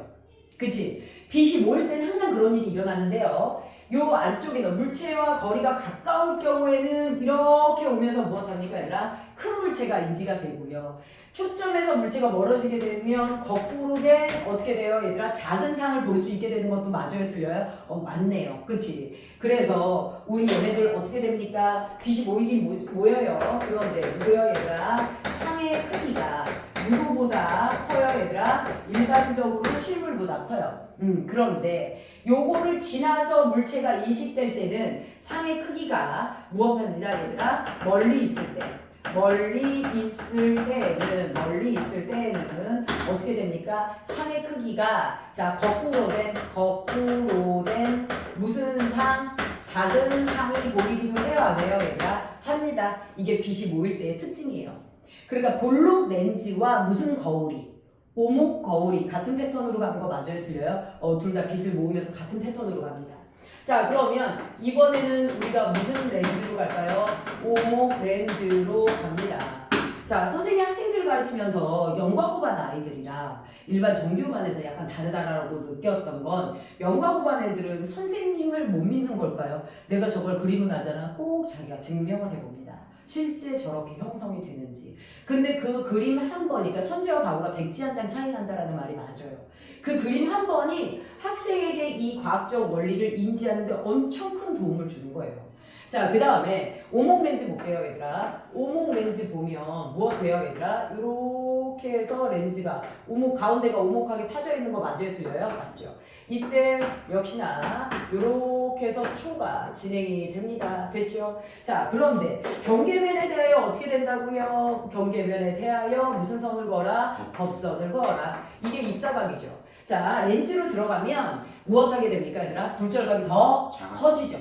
그치? 빛이 모일 때는 항상 그런 일이 일어나는데요. 요 안쪽에서 물체와 거리가 가까울 경우에는 이렇게 오면서 무엇합니까, 얘들아? 큰 물체가 인지가 되고요. 초점에서 물체가 멀어지게 되면 거꾸로 어떻게 돼요, 얘들아? 작은 상을 볼 수 있게 되는 것도 맞아요, 틀려요? 맞네요. 그치? 그래서 우리 얘네들 어떻게 됩니까? 빛이 모이긴 모여요. 그런데 누구요, 얘들아? 상의 크기가 누구보다 커요, 얘들아? 일반적으로 실물보다 커요. 그런데 요거를 지나서 물체가 인식될 때는 상의 크기가 무엇합니다, 얘들아? 멀리 있을 때는 어떻게 됩니까? 상의 크기가 자 거꾸로 된 무슨 상? 작은 상이 보이기도 해요, 안 해요, 얘들아? 합니다. 이게 빛이 모일 때의 특징이에요. 그러니까 볼록 렌즈와 무슨 거울이? 오목 거울이 같은 패턴으로 가는 거 맞아요, 틀려요? 둘 다 빛을 모으면서 같은 패턴으로 갑니다. 자, 그러면 이번에는 우리가 무슨 렌즈로 갈까요? 오목 렌즈로 갑니다. 자, 선생님이 학생들 가르치면서 영과고반 아이들이랑 일반 정규반에서 약간 다르다라고 느꼈던 건 영과고반 애들은 선생님을 못 믿는 걸까요? 내가 저걸 그리고 나잖아. 꼭 자기가 증명을 해봅니다. 실제 저렇게 형성이 되는지. 근데 그 그림 한 번이, 그러니까 천재와 바보가 백지 한 장 차이 난다라는 말이 맞아요. 그 그림 한 번이 학생에게 이 과학적 원리를 인지하는 데 엄청 큰 도움을 주는 거예요. 자, 그 다음에 오목 렌즈 볼게요, 얘들아. 오목 렌즈 보면 무엇 돼요, 얘들아? 이렇게 해서 렌즈가 가운데가 오목하게 파져 있는 거 맞아요, 틀려요? 맞죠? 이때 역시나 이렇게 해서 초가 진행이 됩니다. 됐죠? 자, 그런데 경계면에 대하여 어떻게 된다고요? 경계면에 대하여 무슨 선을 그어라? 법선을 그어라. 이게 입사각이죠. 자, 렌즈로 들어가면 무엇하게 됩니까, 얘들아? 굴절각이 더 작아지죠.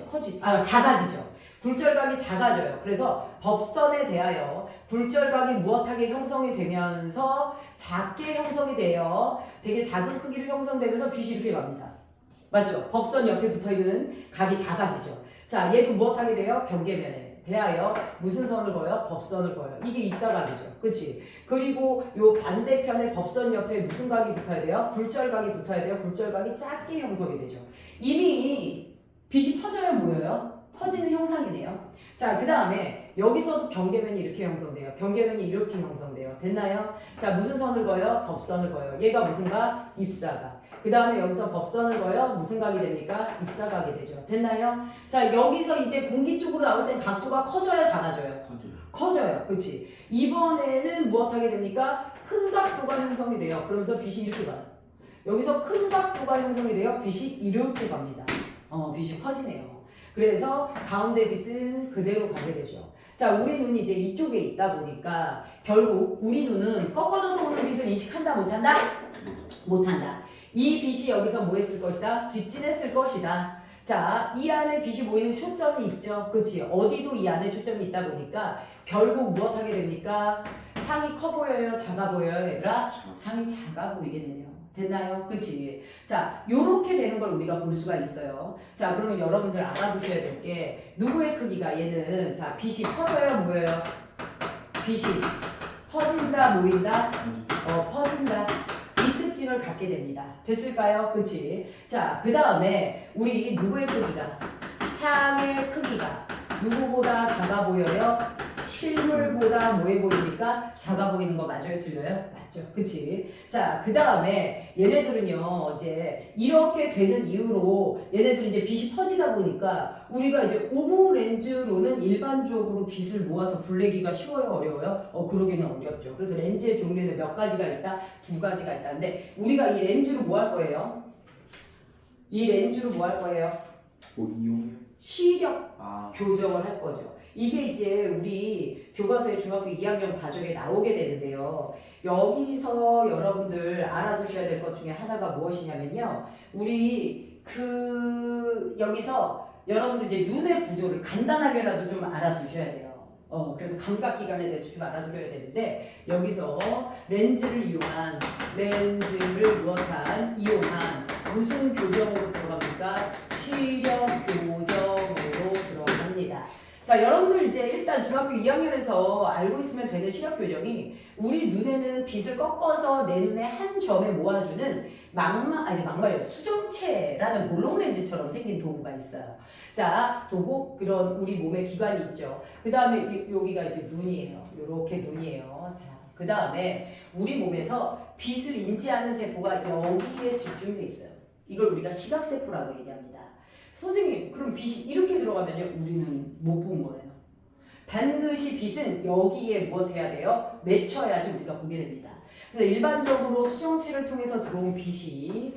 굴절각이 작아져요. 그래서 법선에 대하여 굴절각이 무엇하게 형성이 되면서 작게 형성이 돼요. 되게 작은 크기로 형성되면서 빛이 이렇게 갑니다. 맞죠? 법선 옆에 붙어있는 각이 작아지죠. 자, 얘도 무엇하게 돼요? 경계면에 대하여 무슨 선을 그어요? 법선을 그어요. 이게 입사각이죠. 그치? 그리고 요 반대편에 법선 옆에 무슨 각이 붙어야 돼요? 굴절각이 붙어야 돼요. 굴절각이 작게 형성이 되죠. 이미 빛이 퍼져야 모여요? 퍼지는 형상이네요. 자, 그 다음에 여기서도 경계면이 이렇게 형성돼요. 경계면이 이렇게 형성돼요. 됐나요? 자, 무슨 선을 그어요? 법선을 그어요. 얘가 무슨 각? 입사각. 그 다음에 여기서 법선을 그어요. 무슨 각이 됩니까? 입사각이 되죠. 됐나요? 자, 여기서 이제 공기 쪽으로 나올 땐 각도가 커져야 작아져요. 커져요. 그치? 이번에는 무엇하게 됩니까? 큰 각도가 형성이 돼요. 그러면서 빛이 이렇게 가요. 여기서 큰 각도가 형성이 돼요. 빛이 이렇게 갑니다. 빛이 커지네요. 그래서 가운데 빛은 그대로 가게 되죠. 자, 우리 눈이 이제 이쪽에 있다 보니까 결국 우리 눈은 꺾어져서 오는 빛을 인식한다, 못한다? 못한다. 이 빛이 여기서 뭐 했을 것이다? 직진했을 것이다. 자, 이 안에 빛이 보이는 초점이 있죠. 그치? 어디도 이 안에 초점이 있다 보니까 결국 무엇 하게 됩니까? 상이 커 보여요? 작아 보여요? 얘들아? 상이 작아 보이게 되네요. 됐나요? 그치? 자, 요렇게 되는 걸 우리가 볼 수가 있어요. 자, 그러면 여러분들 알아두셔야 될 게 누구의 크기가 얘는 자, 빛이 커서요? 뭐예요? 빛이 퍼진다, 모인다? 퍼진다. 이 특징을 갖게 됩니다. 됐을까요? 그치? 자, 그 다음에 우리 누구의 크기가? 상의 크기가 누구보다 작아 보여요? 실물보다 뭐해 보입니까? 작아 보이는 거 맞아요? 틀려요? 맞죠? 그치? 자, 그 다음에 얘네들은요, 이제 이렇게 되는 이유로 얘네들이 이제 빛이 퍼지다 보니까 우리가 이제 오목 렌즈로는 일반적으로 빛을 모아서 불내기가 쉬워요? 어려워요? 그러기는 어렵죠. 그래서 렌즈의 종류는 몇 가지가 있다? 두 가지가 있다. 근데 우리가 이 렌즈로 뭐 할 거예요? 이 렌즈로 뭐 할 거예요? 이용해요? 시력 아, 교정을 할 거죠. 이게 이제 우리 교과서의 중학교 2학년 과정에 나오게 되는데요. 여기서 여러분들 알아두셔야 될 것 중에 하나가 무엇이냐면요. 우리 여기서 여러분들 이제 눈의 구조를 간단하게라도 좀 알아두셔야 돼요. 그래서 감각기관에 대해서 좀 알아두셔야 되는데 여기서 렌즈를 이용한 무슨 교정으로 들어갑니까? 시력 교정으로 들어갑니다. 자, 여러분들 이제 일단 중학교 2학년에서 알고 있으면 되는 시력 교정이 우리 눈에는 빛을 꺾어서 내 눈의 한 점에 모아주는 수정체라는 볼록 렌즈처럼 생긴 도구가 있어요. 자, 그런 우리 몸에 기관이 있죠. 그 다음에 여기가 이제 눈이에요. 요렇게 눈이에요. 자, 그 다음에 우리 몸에서 빛을 인지하는 세포가 여기에 집중돼 있어요. 이걸 우리가 시각세포라고 얘기합니다. 선생님, 그럼 빛이 이렇게 들어가면요, 우리는 못 본 거예요. 반드시 빛은 여기에 무엇 해야 돼요? 맺혀야지 우리가 보게 됩니다. 그래서 일반적으로 수정체를 통해서 들어온 빛이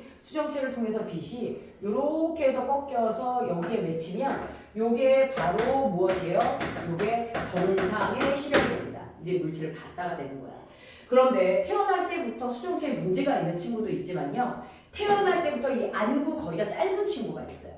이렇게 해서 꺾여서 여기에 맺히면 요게 바로 무엇이에요? 요게 정상의 시력입니다. 이제 물질을 갖다가 되는 거야. 그런데 태어날 때부터 수정체에 문제가 있는 친구도 있지만요. 태어날 때부터 이 안구 거리가 짧은 친구가 있어요.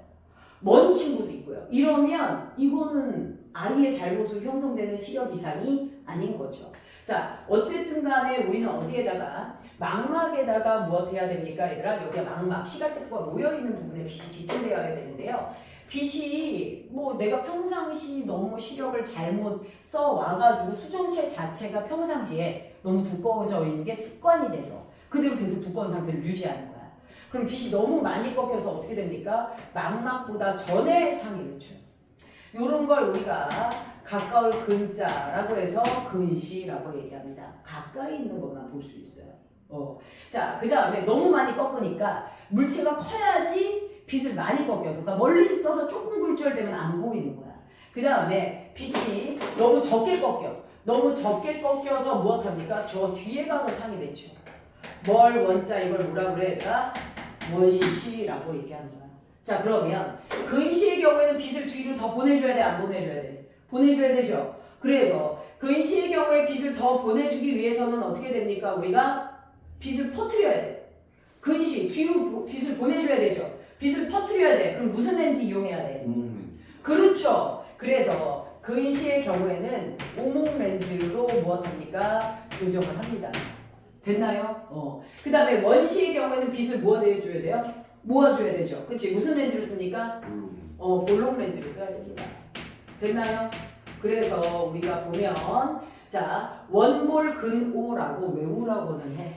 먼 친구도 있고요. 이러면 이거는 아이의 잘못으로 형성되는 시력 이상이 아닌 거죠. 자, 어쨌든 간에 우리는 어디에다가 망막에다가 무엇 해야 됩니까? 얘들아, 여기가 망막, 시각세포가 모여있는 부분에 빛이 집중되어야 되는데요. 빛이 내가 평상시 너무 시력을 잘못 써와가지고 수정체 자체가 평상시에 너무 두꺼워져 있는 게 습관이 돼서 그대로 계속 두꺼운 상태를 유지하는 거야. 그럼 빛이 너무 많이 꺾여서 어떻게 됩니까? 망막보다 전에 상이 맺혀요. 이런 걸 우리가 가까울 근자라고 해서 근시라고 얘기합니다. 가까이 있는 것만 볼 수 있어요. 자, 그 다음에 너무 많이 꺾으니까 물체가 커야지 빛을 많이 꺾여서, 그러니까 멀리 있어서 조금 굴절되면 안 보이는 거야. 그 다음에 빛이 너무 적게 꺾여서 무엇 합니까? 저 뒤에 가서 상이 맺혀. 원자 이걸 뭐라고 그래? 원시라고 얘기하는 거야. 자, 그러면 근시의 경우에는 빛을 뒤로 더 보내줘야 돼? 안 보내줘야 돼? 보내줘야 되죠. 그래서 근시의 경우에 빛을 더 보내주기 위해서는 어떻게 됩니까? 우리가 빛을 퍼뜨려야 돼. 근시, 뒤로 빛을 보내줘야 되죠. 빛을 퍼뜨려야 돼. 그럼 무슨 렌즈 이용해야 돼? 그렇죠. 그래서 근시의 경우에는 오목 렌즈로 무엇합니까? 교정을 합니다. 됐나요? 그 다음에 원시의 경우에는 빛을 모아줘야 돼요? 모아줘야 되죠. 그치? 무슨 렌즈를 씁니까? 볼록 렌즈를 써야 됩니다. 됐나요? 그래서 우리가 보면 자, 원볼 근오라고 외우라고는 해.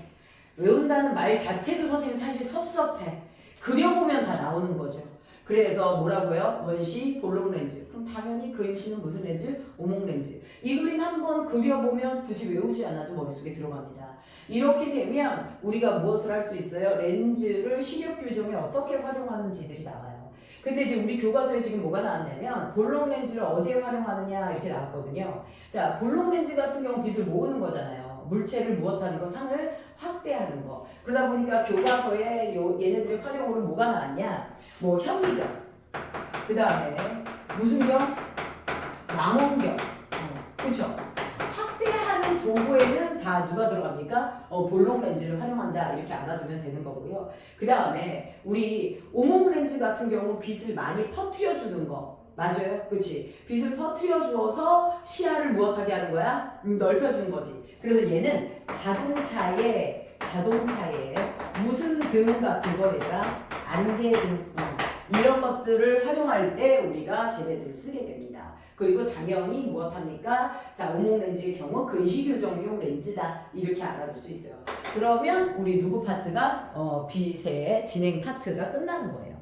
외운다는 말 자체도 선생님 사실 섭섭해. 그려보면 다 나오는 거죠. 그래서 뭐라고요? 원시, 볼록 렌즈. 그럼 당연히 근시는 무슨 렌즈? 오목 렌즈. 이 그림 한번 그려보면 굳이 외우지 않아도 머릿속에 들어갑니다. 이렇게 되면 우리가 무엇을 할 수 있어요? 렌즈를 시력 교정에 어떻게 활용하는지들이 나와요. 근데 이제 우리 교과서에 지금 뭐가 나왔냐면 볼록 렌즈를 어디에 활용하느냐 이렇게 나왔거든요. 자, 볼록 렌즈 같은 경우 빛을 모으는 거잖아요. 물체를 무엇하는 거? 상을 확대하는 거. 그러다 보니까 교과서에 얘네들의 활용으로 뭐가 나왔냐? 현미경, 그 다음에 무슨 경? 망원경. 그렇죠. 확대하는 도구에는 다 누가 들어갑니까? 볼록 렌즈를 활용한다 이렇게 알아두면 되는 거고요. 그 다음에 우리 오목 렌즈 같은 경우 빛을 많이 퍼뜨려 주는 거 맞아요, 그렇지? 빛을 퍼뜨려 주어서 시야를 무엇하게 하는 거야? 넓혀주는 거지. 그래서 얘는 자동차에 무슨 등 같은 거 내가 안개등 이런 것들을 활용할 때 우리가 쟤네들을 쓰게 됩니다. 그리고 당연히 무엇합니까? 자, 오목 렌즈의 경우 근시교정용 렌즈다 이렇게 알아줄 수 있어요. 그러면 우리 누구 파트가 빛의 진행 파트가 끝나는 거예요.